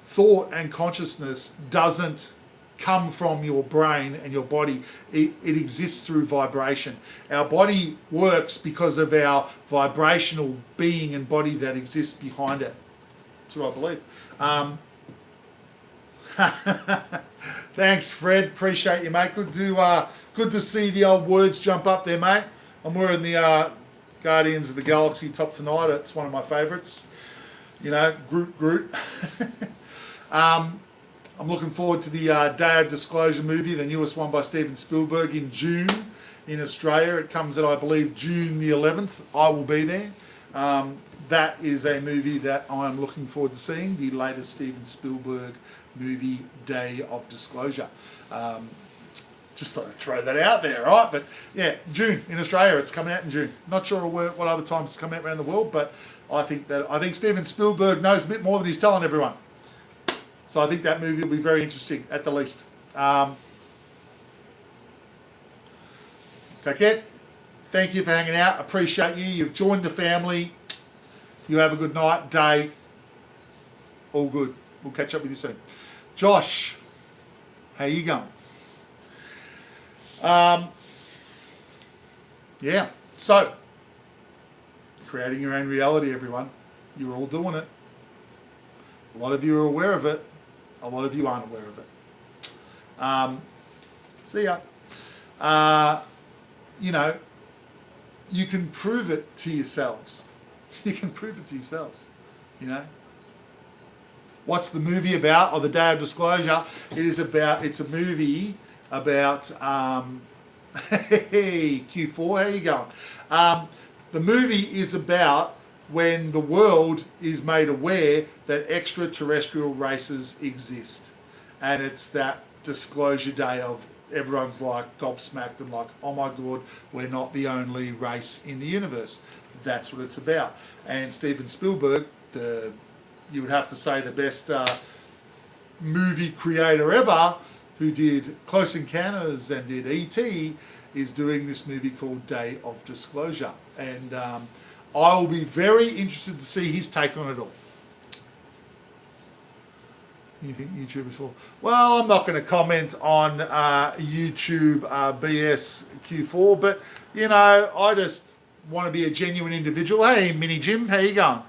Thought and consciousness doesn't come from your brain and your body. It exists through vibration. Our body works because of our vibrational being and body that exists behind it. That's what I believe. Thanks, Fred. Appreciate you, mate. Good to see the old words jump up there, mate. I'm wearing the Guardians of the Galaxy top tonight. It's one of my favourites. You know, Groot. I'm looking forward to the Day of Disclosure movie, the newest one by Steven Spielberg, in June in Australia. It comes out, I believe, June the 11th. I will be there. That is a movie that I'm looking forward to seeing, the latest Steven Spielberg movie, Day of Disclosure. Just thought I'd throw that out there, right? But yeah, June in Australia, it's coming out in June. Not sure what other times it's coming out around the world, but I think Steven Spielberg knows a bit more than he's telling everyone. So I think that movie will be very interesting, at the least. Coquette, thank you for hanging out. Appreciate you. You've joined the family. You have a good night, day. All good. We'll catch up with you soon. Josh, how you going? Yeah, so creating your own reality, everyone. You're all doing it. A lot of you are aware of it. A lot of you aren't aware of it. See ya. You know, you can prove it to yourselves. You can prove it to yourselves. You know, what's the movie about? Or the Day of Disclosure? It's a movie about hey, Q4, how you going? The movie is about when the world is made aware that extraterrestrial races exist. And it's that disclosure day of everyone's like gobsmacked and like, oh my God, we're not the only race in the universe. That's what it's about. And Steven Spielberg, you would have to say the best movie creator ever, who did Close Encounters and did E.T., is doing this movie called Day of Disclosure. And I will be very interested to see his take on it all. You think YouTube is full? Well, I'm not going to comment on YouTube BS Q4, but, you know, I just want to be a genuine individual. Hey, Mini Jim, how you going?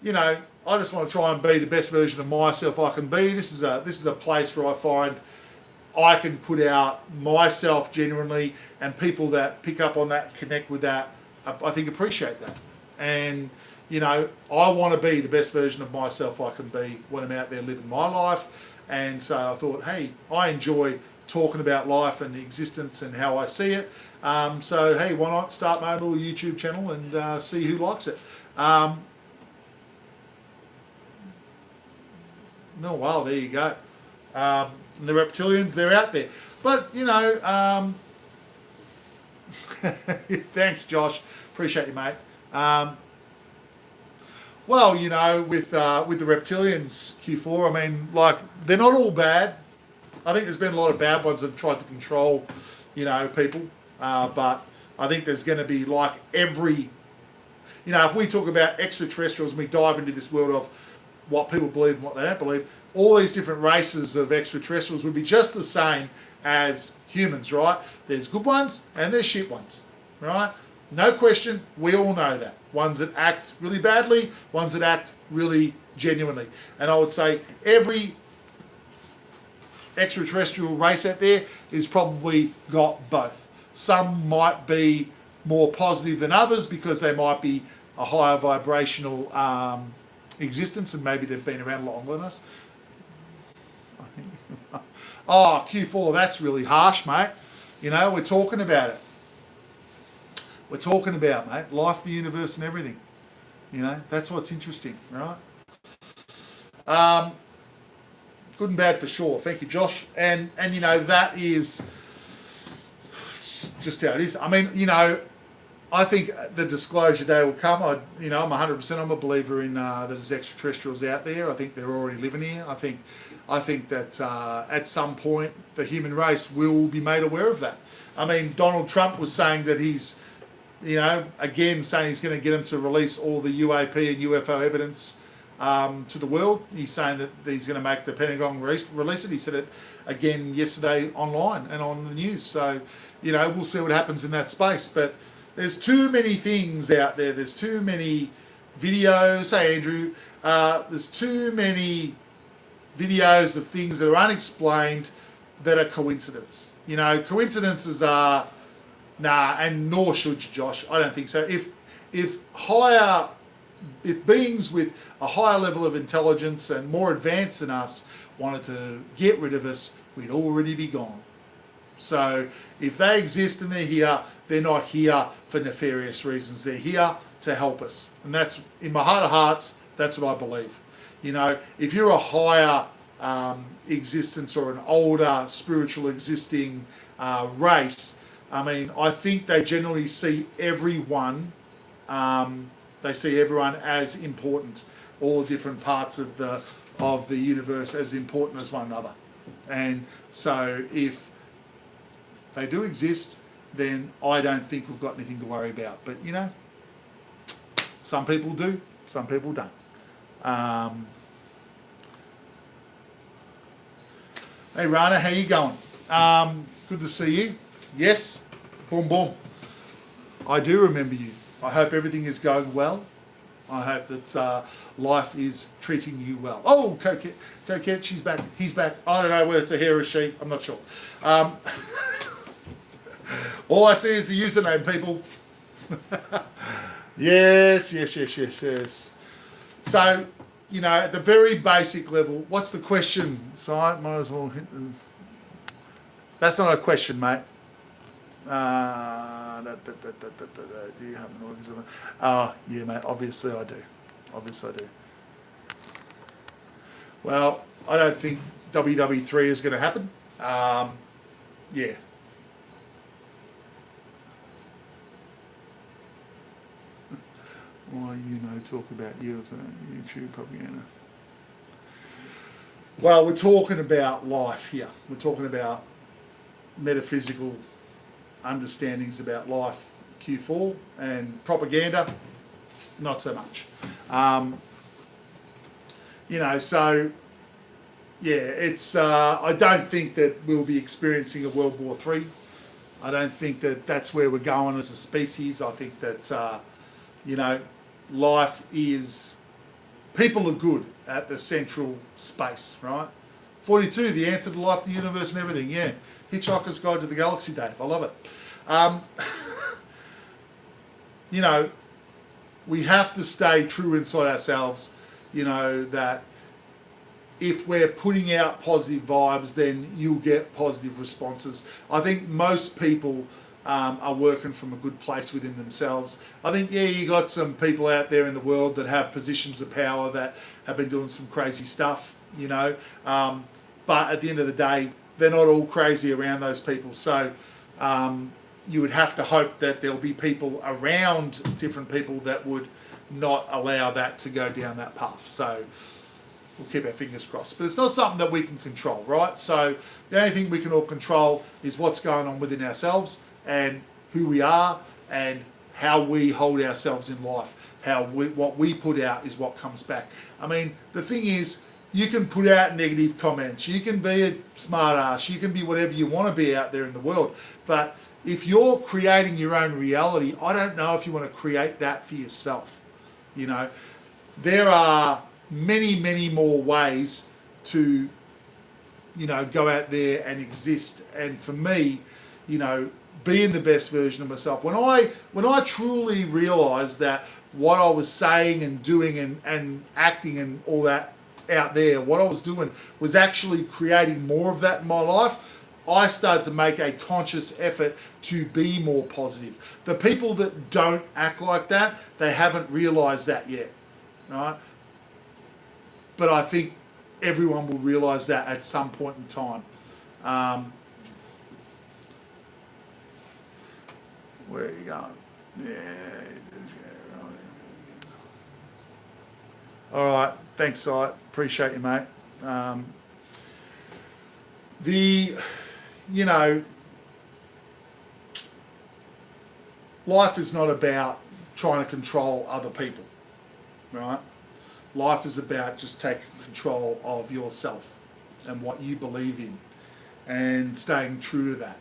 You know, I just want to try and be the best version of myself I can be. This is a place where I find I can put out myself genuinely, and people that pick up on that, connect with that, I think appreciate that. And, you know, I want to be the best version of myself I can be when I'm out there living my life. And so I thought, hey, I enjoy talking about life and existence and how I see it. So, hey, why not start my own little YouTube channel and see who likes it. No, well, there you go. The reptilians, they're out there. But, you know, thanks, Josh. Appreciate you, mate. Well, you know, with the reptilians, Q4, I mean, like, they're not all bad. I think there's been a lot of bad ones that have tried to control, you know, people. But I think there's going to be, like, every... You know, if we talk about extraterrestrials and we dive into this world of what people believe and what they don't believe, all these different races of extraterrestrials would be just the same as humans, right? There's good ones and there's shit ones, right? No question, we all know that. Ones that act really badly, ones that act really genuinely. And I would say every extraterrestrial race out there is probably got both. Some might be more positive than others because they might be a higher vibrational existence, and maybe they've been around a lot longer than us. Oh, Q4, that's really harsh, mate. You know, we're talking about it. We're talking about, mate, life, the universe, and everything. You know, that's what's interesting, right? Good and bad for sure. Thank you, Josh. And you know, that is just how it is. I mean, you know, I think the disclosure day will come. I'm 100%. I'm a believer in that there's extraterrestrials out there. I think they're already living here. I think that at some point the human race will be made aware of that. I mean, Donald Trump was saying that he's, you know, again saying he's going to get them to release all the UAP and UFO evidence to the world. He's saying that he's going to make the Pentagon release it. He said it again yesterday online and on the news. So, you know, we'll see what happens in that space. But there's too many things out there. There's too many videos. Hey, Andrew. There's too many videos of things that are unexplained that are coincidence. You know, coincidences are, nah, and nor should you, Josh. I don't think so. If beings with a higher level of intelligence and more advanced than us wanted to get rid of us, we'd already be gone. So if they exist and they're here, they're not here for nefarious reasons. They're here to help us. And that's, in my heart of hearts, that's what I believe. You know, if you're a higher existence or an older spiritual existing race, I mean, I think they generally see everyone, as important. All the different parts of the universe as important as one another. And so if they do exist, then I don't think we've got anything to worry about. But, you know, some people do, some people don't. Hey, Rana, how you going? Good to see you. Yes, boom, boom. I do remember you. I hope everything is going well. I hope that life is treating you well. Oh, Coquette, she's back. He's back. I don't know whether it's a he or a she. I'm not sure. All I see is the username, people. Yes, yes, yes, yes, yes. So, you know, at the very basic level, what's the question? So I might as well hit them. That's not a question, mate. Do you have an organism? Yeah, mate. Obviously, I do. Obviously, I do. Well, I don't think WW3 is going to happen. Yeah. Why talk about you YouTube propaganda? Well, we're talking about life here. We're talking about metaphysical understandings about life, Q4, and propaganda, not so much. So yeah, it's. I don't think that we'll be experiencing a World War III. I don't think that that's where we're going as a species. I think that life is. People are good at the central space, right? 42, the answer to life, the universe, and everything. Yeah, Hitchhiker's Guide to the Galaxy, Dave. I love it. We have to stay true inside ourselves. That if we're putting out positive vibes, then you'll get positive responses. I think most people are working from a good place within themselves. I think, you got some people out there in the world that have positions of power that have been doing some crazy stuff, but at the end of the day, they're not all crazy around those people. So you would have to hope that there'll be people around different people that would not allow that to go down that path. So we'll keep our fingers crossed. But it's not something that we can control, right? So the only thing we can all control is what's going on within ourselves and who we are and how we hold ourselves in life. What we put out is what comes back. I mean, the thing is, you can put out negative comments. You can be a smart ass. You can be whatever you want to be out there in the world. But if you're creating your own reality, I don't know if you want to create that for yourself. There are many, many more ways to, go out there and exist. And for me, being the best version of myself. When I truly realised that what I was saying and doing and acting and all that out there, what I was doing was actually creating more of that in my life, I started to make a conscious effort to be more positive. The people that don't act like that, they haven't realised that yet, right? But I think everyone will realise that at some point in time. Where are you going? Yeah. All right. Thanks, Si. Appreciate you, mate. Life is not about trying to control other people, right? Life is about just taking control of yourself and what you believe in and staying true to that.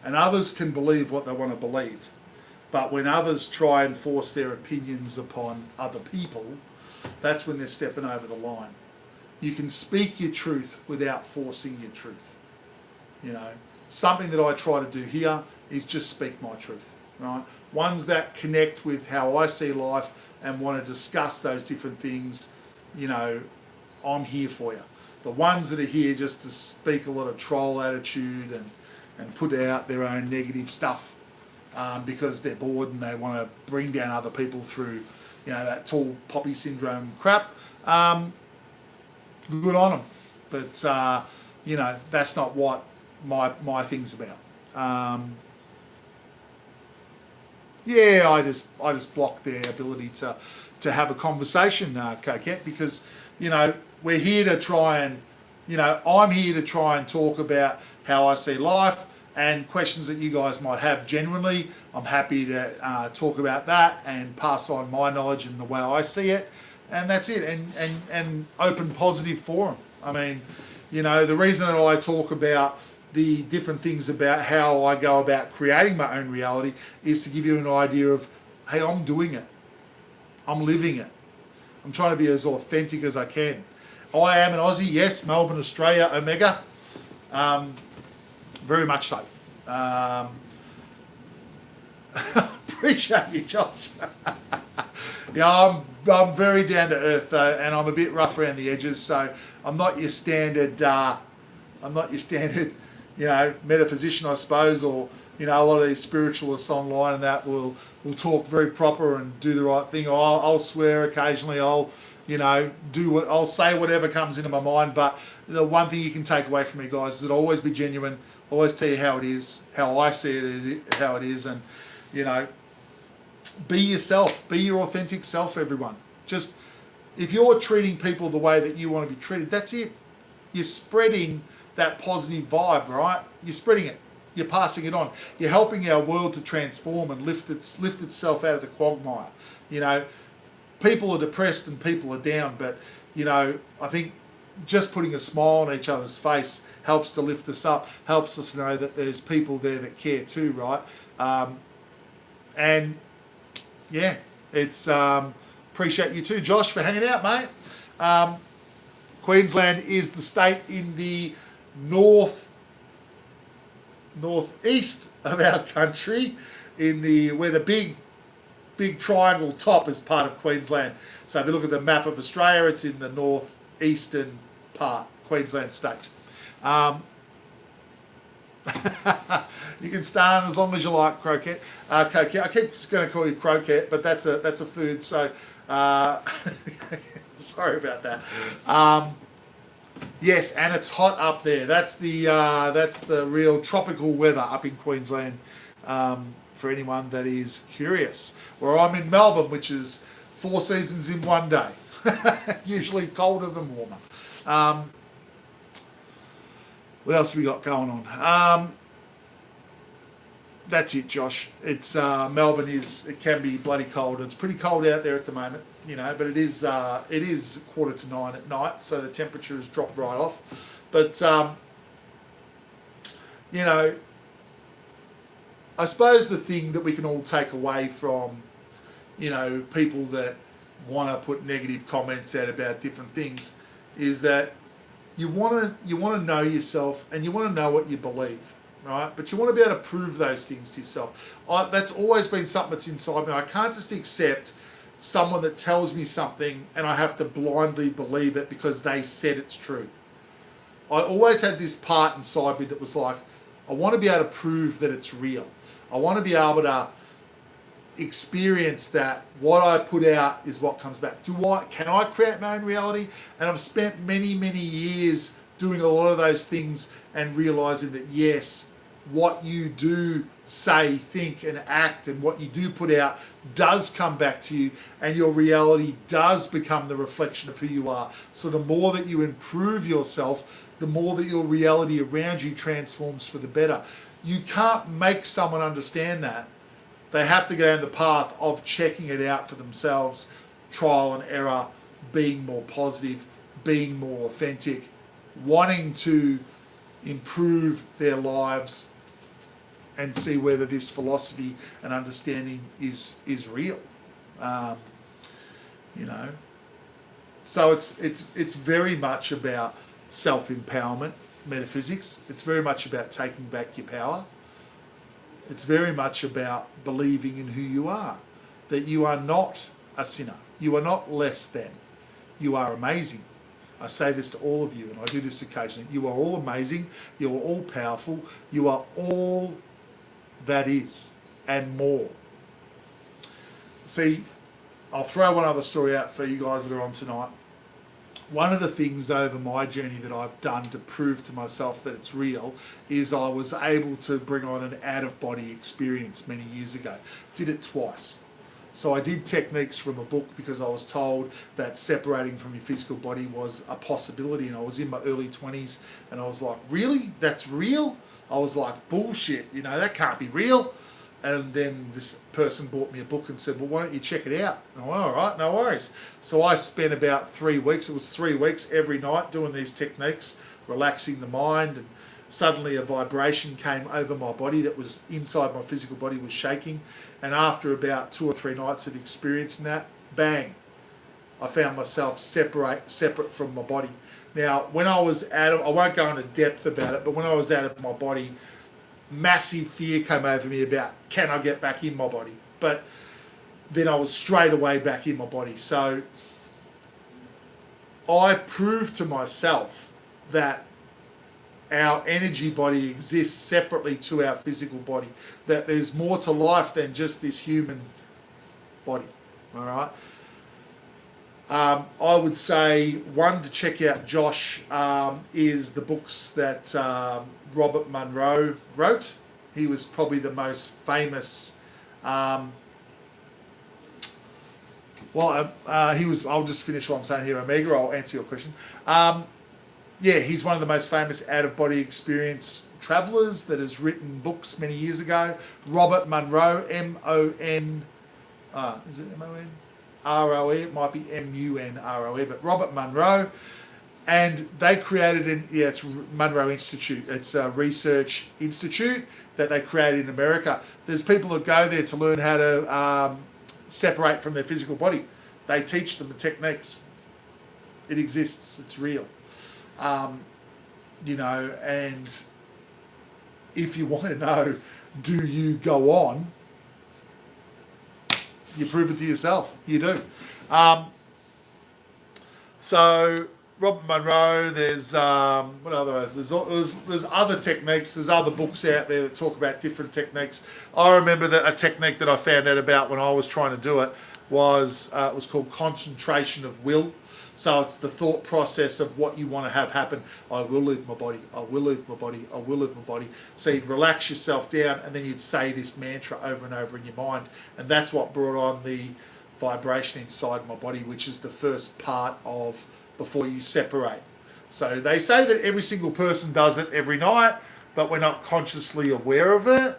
And others can believe what they want to believe. But when others try and force their opinions upon other people, that's when they're stepping over the line. You can speak your truth without forcing your truth. Something that I try to do here is just speak my truth, right? Ones that connect with how I see life and want to discuss those different things, I'm here for you. The ones that are here just to speak a lot of troll attitude and put out their own negative stuff because they're bored and they want to bring down other people through, that tall poppy syndrome crap. Good on them, but that's not what my thing's about. I just block their ability to have a conversation, Coquette, because we're here to try and I'm here to try and talk about how I see life and questions that you guys might have genuinely. I'm happy to talk about that and pass on my knowledge and the way I see it, and that's it. And open positive forum. I mean, the reason that I talk about the different things about how I go about creating my own reality is to give you an idea of, hey, I'm doing it. I'm living it. I'm trying to be as authentic as I can. I am an Aussie, yes, Melbourne, Australia, Omega. Very much so. Appreciate you, Josh. Yeah, I'm very down to earth though, and I'm a bit rough around the edges. So I'm not your standard. I'm not your standard, metaphysician, I suppose, or a lot of these spiritualists online and that will talk very proper and do the right thing. I'll swear occasionally. I'll say whatever comes into my mind. But the one thing you can take away from me, guys, is that I'll always be genuine. Always tell you how it is, how I see it is, how it is, and be yourself. Be your authentic self, everyone. Just, if you're treating people the way that you want to be treated, that's it. You're spreading that positive vibe, right? You're spreading it. You're passing it on. You're helping our world to transform and lift itself out of the quagmire. People are depressed and people are down, but, I think just putting a smile on each other's face helps to lift us up, helps us know that there's people there that care too, right? And yeah, it's appreciate you too, Josh, for hanging out, mate. Queensland is the state in the northeast of our country, where the big triangle top is part of Queensland. So if you look at the map of Australia, it's in the northeastern part, Queensland state. You can stay on as long as you like, croquette. Coquette. I keep going to call you croquette, but that's a food. So sorry about that. Yes, and it's hot up there. That's the real tropical weather up in Queensland. For anyone that is curious, where I'm in Melbourne, which is 4 seasons in one day, usually colder than warmer. What else have we got going on? That's it, Josh. It's Melbourne it can be bloody cold. It's pretty cold out there at the moment, but it is 8:45 at night, so the temperature has dropped right off. But I suppose the thing that we can all take away from people that want to put negative comments out about different things is that you want to know yourself and you want to know what you believe, right? But you want to be able to prove those things to yourself. That's always been something that's inside me. I can't just accept someone that tells me something and I have to blindly believe it because they said it's true. I always had this part inside me that was like, I want to be able to prove that it's real. I want to be able to experience that what I put out is what comes back. Can I create my own reality? And I've spent many years doing a lot of those things and realizing that yes, what you do say, think and act and what you do put out does come back to you, and your reality does become the reflection of who you are. So the more that you improve yourself, the more that your reality around you transforms for the better. You can't make someone understand that. They have to go down the path of checking it out for themselves, trial and error, being more positive, being more authentic, wanting to improve their lives and see whether this philosophy and understanding is real. So it's very much about self-empowerment, metaphysics. It's very much about taking back your power. It's very much about believing in who you are, that you are not a sinner. You are not less than. You are amazing. I say this to all of you, and I do this occasionally. You are all amazing. You are all powerful. You are all that is, and more. See, I'll throw one other story out for you guys that are on tonight. One of the things over my journey that I've done to prove to myself that it's real is I was able to bring on an out-of-body experience many years ago. Did it twice. So I did techniques from a book because I was told that separating from your physical body was a possibility, and I was in my early 20s and I was like, really? That's real? I was like, bullshit, that can't be real. And then this person bought me a book and said, well, why don't you check it out? And I went, all right, no worries. So I spent about 3 weeks, it was 3 weeks every night doing these techniques, relaxing the mind, and suddenly a vibration came over my body that was inside my physical body was shaking. And after about 2 or 3 nights of experiencing that, bang, I found myself separate from my body. Now, when I was I won't go into depth about it, but when I was out of my body, massive fear came over me about, can I get back in my body? But then I was straight away back in my body. So I proved to myself that our energy body exists separately to our physical body, that there's more to life than just this human body. All right. I would say one to check out, Josh, is the books that Robert Monroe wrote. He was probably the most famous. He was. I'll just finish what I'm saying here, Omega. I'll answer your question. Yeah, he's one of the most famous out-of-body experience travellers that has written books many years ago. Robert Monroe, M-O-N... is it M-O-N-R-O-E? It might be M-U-N-R-O-E, but Robert Monroe. And they created it's Monroe Institute. It's a research institute that they created in America. There's people that go there to learn how to separate from their physical body. They teach them the techniques. It exists. It's real. And if you want to know, do you go on? You prove it to yourself. You do. So Robert Monroe, there's what other? There's other techniques. There's other books out there that talk about different techniques. I remember that a technique that I found out about when I was trying to do it was called concentration of will. So it's the thought process of what you want to have happen. I will leave my body. I will leave my body. I will leave my body. So you'd relax yourself down and then you'd say this mantra over and over in your mind. And that's what brought on the vibration inside my body, which is the first part of before you separate. So they say that every single person does it every night, but we're not consciously aware of it.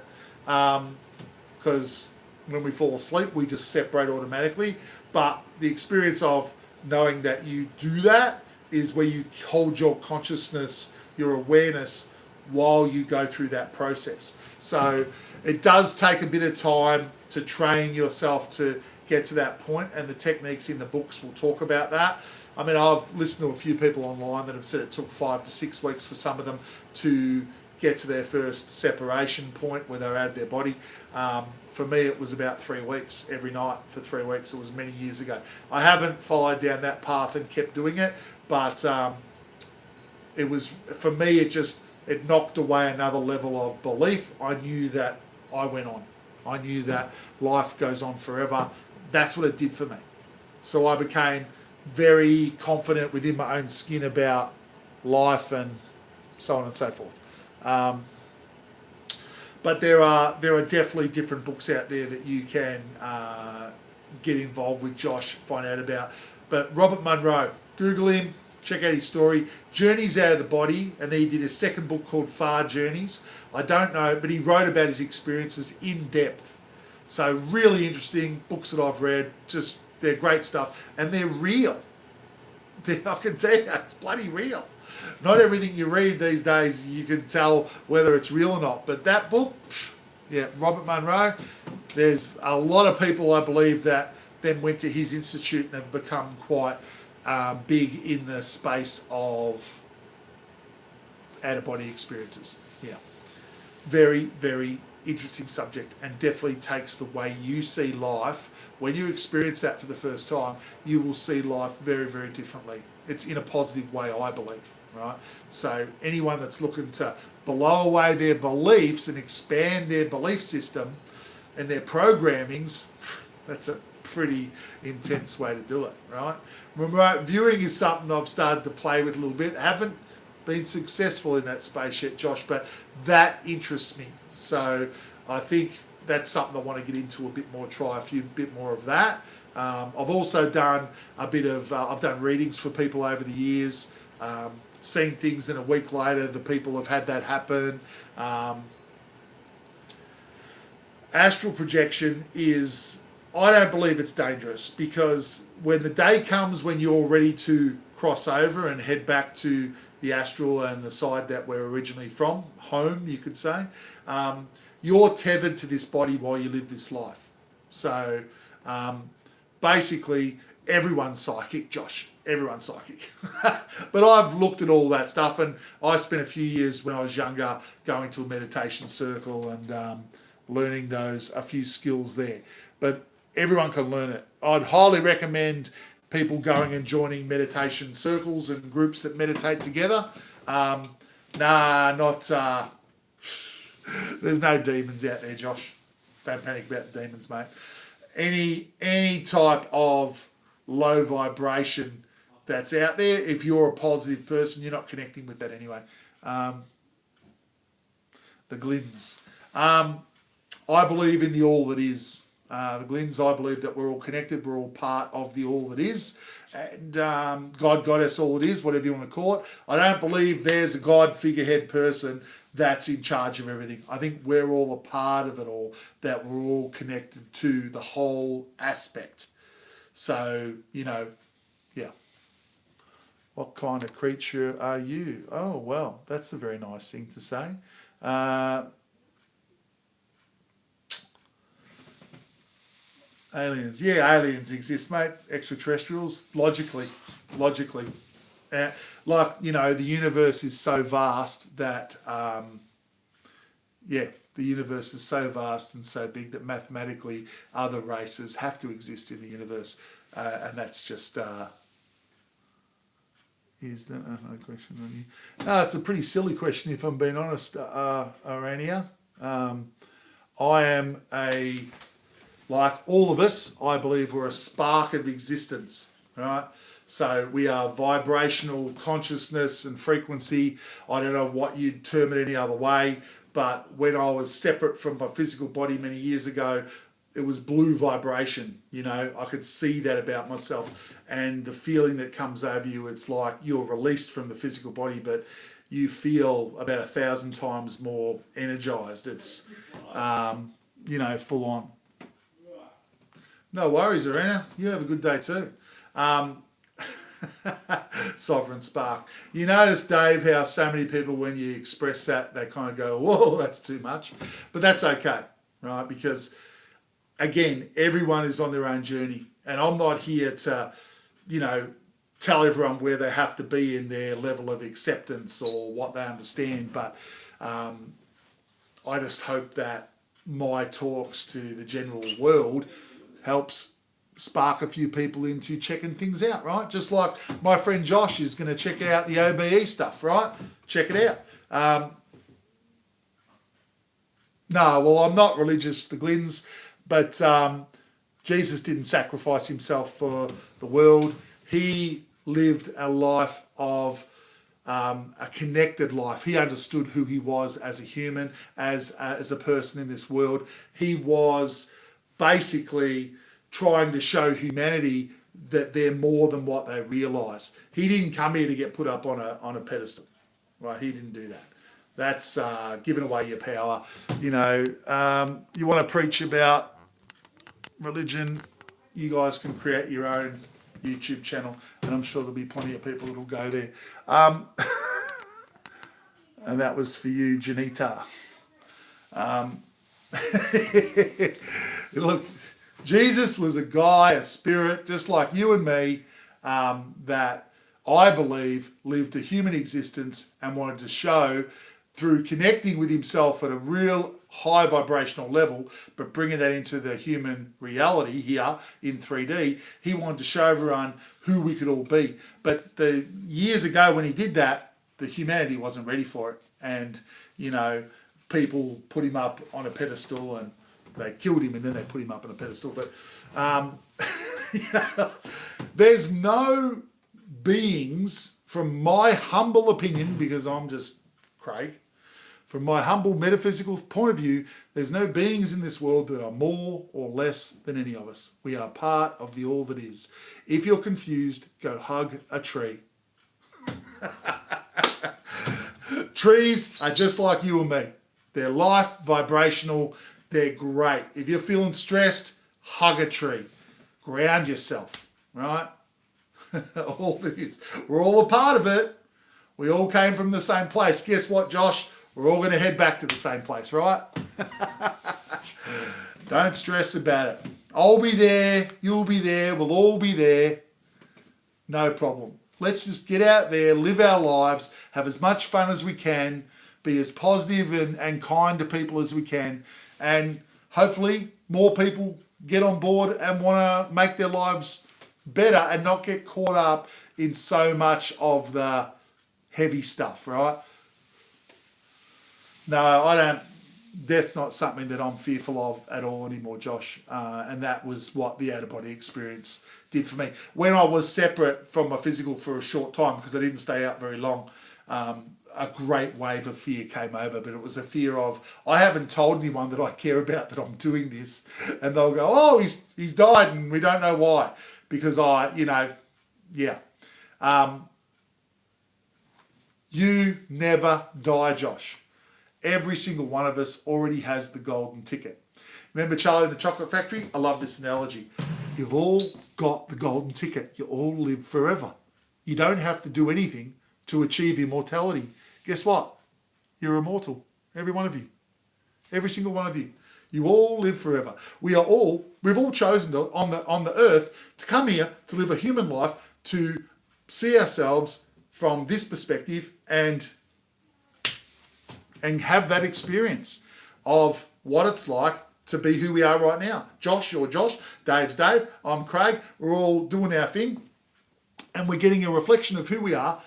Because when we fall asleep, we just separate automatically. But the experience of knowing that you do that is where you hold your consciousness, your awareness, while you go through that process. So it does take a bit of time to train yourself to get to that point, and the techniques in the books will talk about that. I mean, I've listened to a few people online that have said it took 5 to 6 weeks for some of them to get to their first separation point where they're out of their body. For me, it was about 3 weeks every night for 3 weeks. It was many years ago. I haven't followed down that path and kept doing it, but it was, for me, it knocked away another level of belief. I knew that I went on. I knew that life goes on forever. That's what it did for me. So I became very confident within my own skin about life and so on and so forth. But there are definitely different books out there that you can get involved with, Josh, find out about. But Robert Monroe, Google him, check out his story. Journeys Out of the Body, and then he did a second book called Far Journeys. I don't know, but he wrote about his experiences in depth. So really interesting books that I've read. Just, they're great stuff, and they're real. I can tell you, it's bloody real. Not everything you read these days you can tell whether it's real or not. But that book, yeah, Robert Monroe, there's a lot of people, I believe, that then went to his institute and have become quite big in the space of out-of-body experiences. Yeah. Very, very interesting subject, and definitely takes the way you see life. When you experience that for the first time, you will see life very, very differently. It's in a positive way, I believe, right? So anyone that's looking to blow away their beliefs and expand their belief system and their programmings, that's a pretty intense way to do it, right? Remote viewing is something I've started to play with a little bit. Haven't been successful in that space yet, Josh, but that interests me. So I think that's something I want to get into a bit more, try a bit more of that. I've also done a bit of, I've done readings for people over the years, seen things, then a week later the people have had that happen. Astral projection is, I don't believe it's dangerous, because when the day comes when you're ready to cross over and head back to the astral and the side that we're originally from, home, you could say, you're tethered to this body while you live this life. So basically, everyone's psychic, Josh. Everyone's psychic. But I've looked at all that stuff, and I spent a few years when I was younger going to a meditation circle and learning a few skills there. But everyone can learn it. I'd highly recommend people going and joining meditation circles and groups that meditate together. There's no demons out there, Josh. Don't panic about the demons, mate. Any type of low vibration that's out there, if you're a positive person, you're not connecting with that anyway. The Glins. I believe in the all that is. The Glins, I believe that we're all connected, we're all part of the all that is. And God, Goddess, all it is, whatever you want to call it. I don't believe there's a God figurehead person that's in charge of everything. I think we're all a part of it all, that we're all connected to the whole aspect. So, yeah. What kind of creature are you? Oh, well, that's a very nice thing to say. Aliens. Yeah, aliens exist, mate. Extraterrestrials, logically. The universe is so vast that, the universe is so vast and so big that mathematically other races have to exist in the universe. And that's just... Is that a question on you? No, it's a pretty silly question, if I'm being honest, Arania. I am like all of us, I believe we're a spark of existence, right? So we are vibrational consciousness and frequency. I don't know what you'd term it any other way, but when I was separate from my physical body many years ago, it was blue vibration, I could see that about myself. And the feeling that comes over you, it's like you're released from the physical body, but you feel about 1,000 times more energized. It's, full on. No worries, Arena. You have a good day too. Sovereign Spark. You notice, Dave, how so many people, when you express that, they kind of go, whoa, that's too much. But that's okay, right? Because, again, everyone is on their own journey. And I'm not here to, tell everyone where they have to be in their level of acceptance or what they understand. But I just hope that my talks to the general world helps spark a few people into checking things out, right? Just like my friend Josh is going to check out the OBE stuff, right? Check it out. I'm not religious, the Glins, but Jesus didn't sacrifice himself for the world. He lived a life of a connected life. He understood who he was as a human, as a person in this world. He was basically trying to show humanity that they're more than what they realise. He didn't come here to get put up on a pedestal, right? He didn't do that. That's giving away your power. You want to preach about religion, you guys can create your own YouTube channel, and I'm sure there'll be plenty of people that'll go there. And that was for you, Janita. Look, Jesus was a guy, a spirit, just like you and me, that I believe lived a human existence and wanted to show through connecting with himself at a real high vibrational level, but bringing that into the human reality here in 3D, he wanted to show everyone who we could all be. But the years ago when he did that, the humanity wasn't ready for it. And, people put him up on a pedestal and they killed him and then they put him up on a pedestal. But, there's no beings, from my humble opinion, because I'm just Craig, from my humble metaphysical point of view, there's no beings in this world that are more or less than any of us. We are part of the all that is. If you're confused, go hug a tree. Trees are just like you and me. They're life, vibrational, they're great. If you're feeling stressed, hug a tree. Ground yourself, right? All this. We're all a part of it. We all came from the same place. Guess what, Josh? We're all going to head back to the same place, right? Don't stress about it. I'll be there. You'll be there. We'll all be there. No problem. Let's just get out there, live our lives, have as much fun as we can, be as positive and kind to people as we can, and hopefully more people get on board and want to make their lives better and not get caught up in so much of the heavy stuff, right? No, I don't. That's not something that I'm fearful of at all anymore, Josh. And that was what the out-of-body experience did for me. When I was separate from my physical for a short time, because I didn't stay out very long, a great wave of fear came over. But it was a fear of, I haven't told anyone that I care about that I'm doing this. And they'll go, oh, he's died and we don't know why. Because yeah. You never die, Josh. Every single one of us already has the golden ticket. Remember Charlie in the Chocolate Factory? I love this analogy. You've all got the golden ticket. You all live forever. You don't have to do anything to achieve immortality. Guess what? You're immortal. Every one of you. Every single one of you. You all live forever. We've all chosen on the earth to come here to live a human life, to see ourselves from this perspective and have that experience of what it's like to be who we are right now. Josh, you're Josh, Dave's Dave, I'm Craig. We're all doing our thing and we're getting a reflection of who we are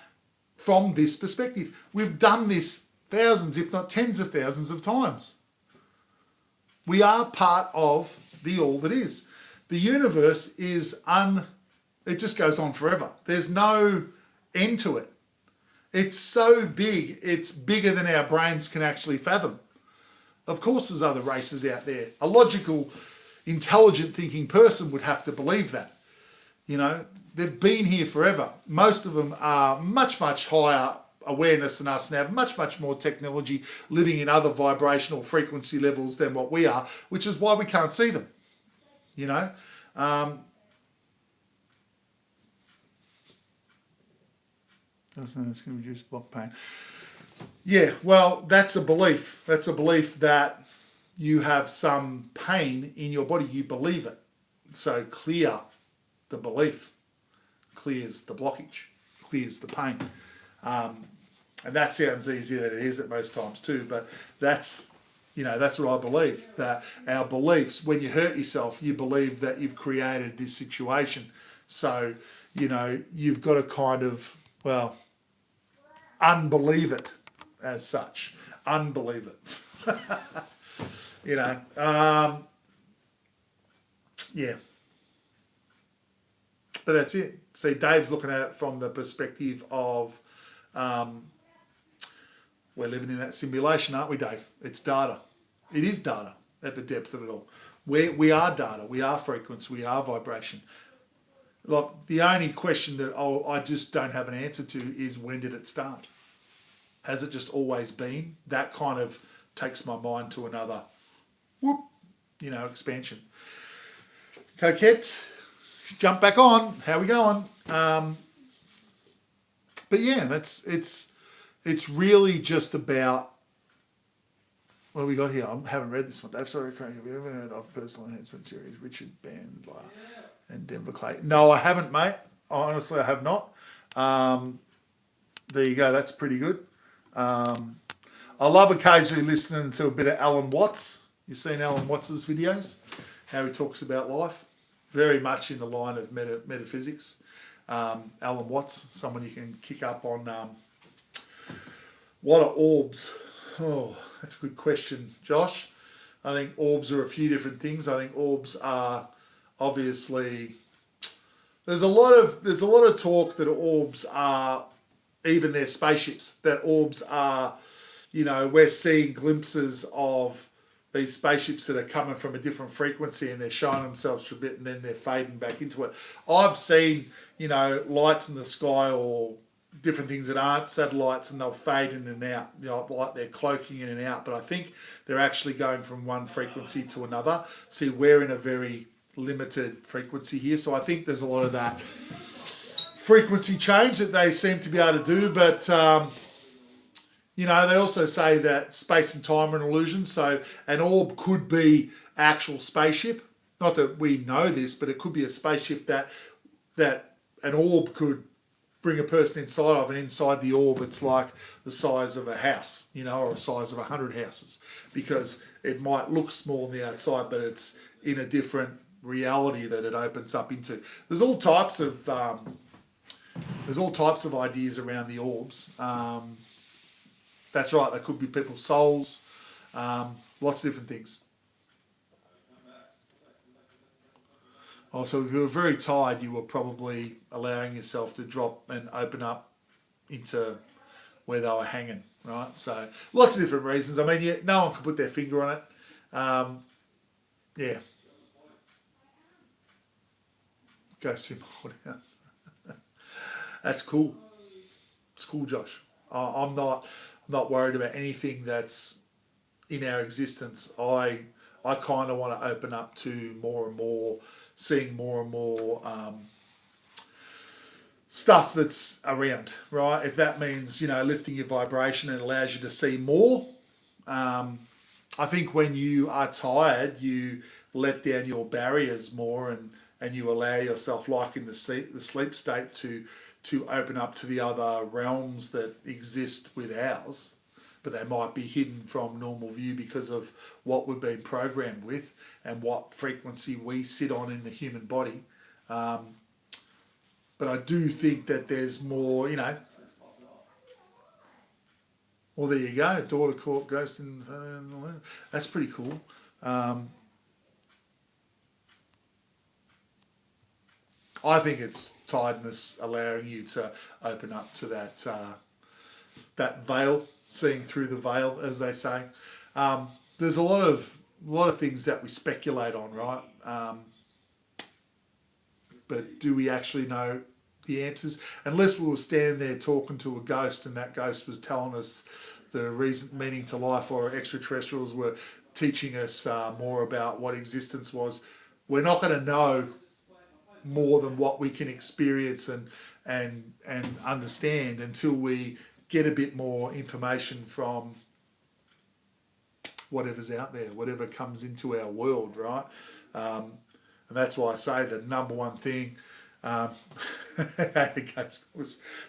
from this perspective. We've done this thousands, if not tens of thousands of times. We are part of the all that is. The universe it just goes on forever. There's no end to it. It's so big, it's bigger than our brains can actually fathom. Of course there's other races out there. A logical, intelligent thinking person would have to believe that. You know, they've been here forever. Most of them are much, much higher awareness than us and have much, much more technology, living in other vibrational frequency levels than what we are, which is why we can't see them. You know? It's going to reduce block pain. Yeah, well, that's a belief. That's a belief that you have some pain in your body. You believe it. So clear the belief, clears the blockage, clears the pain. And that sounds easier than it is at most times too, but that's what I believe, that our beliefs, when you hurt yourself, you believe that you've created this situation. So, you've got to kind of, unbelieve it as such. Unbelieve it. Yeah. But that's it. See, Dave's looking at it from the perspective of we're living in that simulation, aren't we, Dave? It's data. It is data at the depth of it all. We are data. We are frequency. We are vibration. Look, the only question that I just don't have an answer to is, when did it start? Has it just always been? That kind of takes my mind to another expansion. Coquette, jump back on. How we going? But yeah, it's really just about, what have we got here? I haven't read this one. Dave, sorry, Craig, have you ever heard of Personal Enhancement Series, Richard Bandler and Denver Clay? No, I haven't, mate. Honestly, I have not. There you go. That's pretty good. I love occasionally listening to a bit of Alan Watts. You've seen Alan Watts's videos, how he talks about life. Very much in the line of metaphysics. Alan Watts, someone you can kick up on. What are orbs? Oh, that's a good question, Josh. I think orbs are a few different things. I think orbs are obviously, there's a lot of talk that orbs are, even their spaceships, that orbs are, we're seeing glimpses of these spaceships that are coming from a different frequency and they're showing themselves for a bit and then they're fading back into it. I've seen, lights in the sky or different things that aren't satellites and they'll fade in and out, like they're cloaking in and out. But I think they're actually going from one frequency to another. See, we're in a very limited frequency here. So I think there's a lot of that frequency change that they seem to be able to do. But, they also say that space and time are an illusion. So an orb could be actual spaceship. Not that we know this, but it could be a spaceship that an orb could bring a person inside of, and inside the orb it's like the size of a house, or the size of 100 houses, because it might look small on the outside, but it's in a different reality that it opens up into. There's all types of ideas around the orbs. That's right. They could be people's souls. Lots of different things. Also, if you were very tired, you were probably allowing yourself to drop and open up into where they were hanging, right? So lots of different reasons. I mean, yeah, no one could put their finger on it. Yeah. Ghost in my house. That's cool. It's cool, Josh. I'm not worried about anything that's in our existence. I kind of want to open up to more and more, seeing more and more stuff that's around, right? If that means, lifting your vibration and allows you to see more. I think when you are tired, you let down your barriers more and you allow yourself, like in the sleep state, to open up to the other realms that exist with ours, but they might be hidden from normal view because of what we've been programmed with and what frequency we sit on in the human body. But I do think that there's more, well, there you go. Daughter caught ghost in. That's pretty cool. I think it's tiredness allowing you to open up to that veil, seeing through the veil, as they say. There's a lot of things that we speculate on, right? But do we actually know the answers? Unless we were standing there talking to a ghost and that ghost was telling us the meaning to life, or extraterrestrials were teaching us more about what existence was, we're not going to know more than what we can experience and understand until we get a bit more information from whatever's out there, whatever comes into our world, right? And that's why I say the number one thing.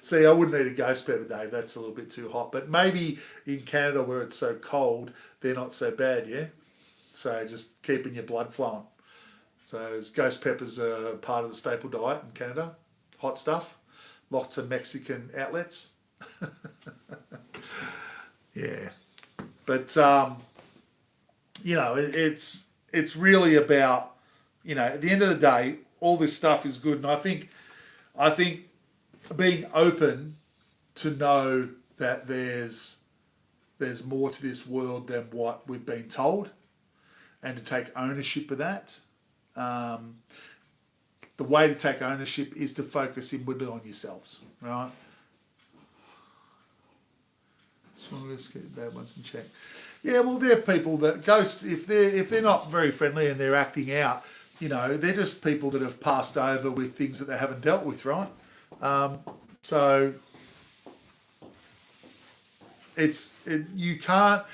See, I wouldn't eat a ghost pepper, Dave. That's a little bit too hot. But maybe in Canada, where it's so cold, they're not so bad, yeah? So just keeping your blood flowing. So ghost peppers are part of the staple diet in Canada. Hot stuff. Lots of Mexican outlets. Yeah. But, it's really about, at the end of the day, all this stuff is good. And I think being open to know that there's more to this world than what we've been told, and to take ownership of that. The way to take ownership is to focus inwardly on yourselves, right? So let's get the bad ones in check. Yeah, well, they're people that ghosts, if they're not very friendly and they're acting out, they're just people that have passed over with things that they haven't dealt with, right? So you can't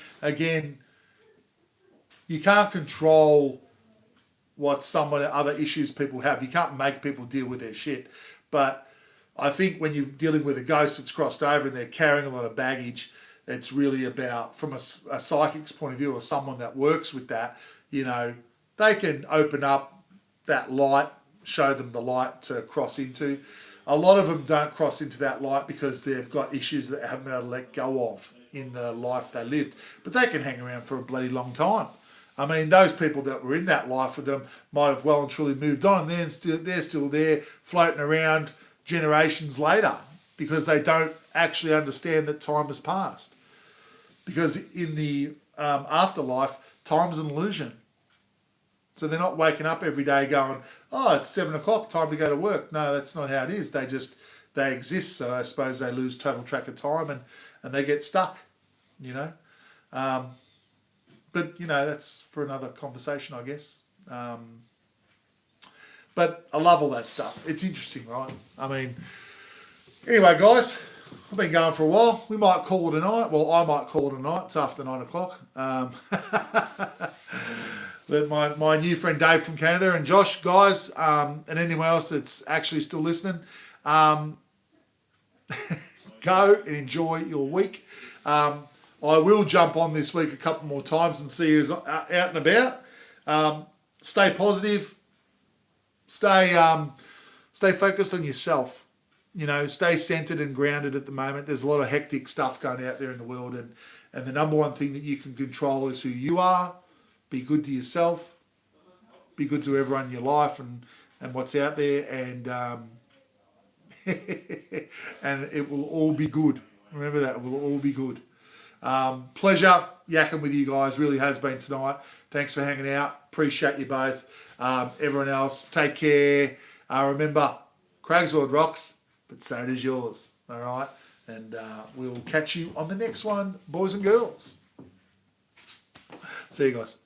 control what other issues people have. You can't make people deal with their shit. But I think when you're dealing with a ghost that's crossed over and they're carrying a lot of baggage, it's really about, from a psychic's point of view, or someone that works with that, they can open up that light, show them the light to cross into. A lot of them don't cross into that light because they've got issues that they haven't been able to let go of in the life they lived. But they can hang around for a bloody long time. I mean, those people that were in that life with them might have well and truly moved on, and they're still there floating around generations later because they don't actually understand that time has passed. Because in the afterlife, time's an illusion. So they're not waking up every day going, oh, it's 7 o'clock, time to go to work. No, that's not how it is. They exist, so I suppose they lose total track of time and they get stuck, But, that's for another conversation, I guess. But I love all that stuff. It's interesting, right? I mean, anyway, guys, I've been going for a while. We might call it a night. Well, I might call it a night. It's after 9 o'clock. But my new friend Dave from Canada and Josh, guys, and anyone else that's actually still listening, go and enjoy your week. I will jump on this week a couple more times and see who's out and about. Stay positive. stay focused on yourself. You know, stay centered and grounded at the moment. There's a lot of hectic stuff going out there in the world, and the number one thing that you can control is who you are. Be good to yourself. Be good to everyone in your life and what's out there, and and it will all be good. Remember that, it will all be good. Pleasure yakking with you guys, really has been tonight. Thanks for hanging out. Appreciate you both. Everyone else, take care. Remember, Craigsworld rocks, but so does yours. All right? And we'll catch you on the next one, boys and girls. See you guys.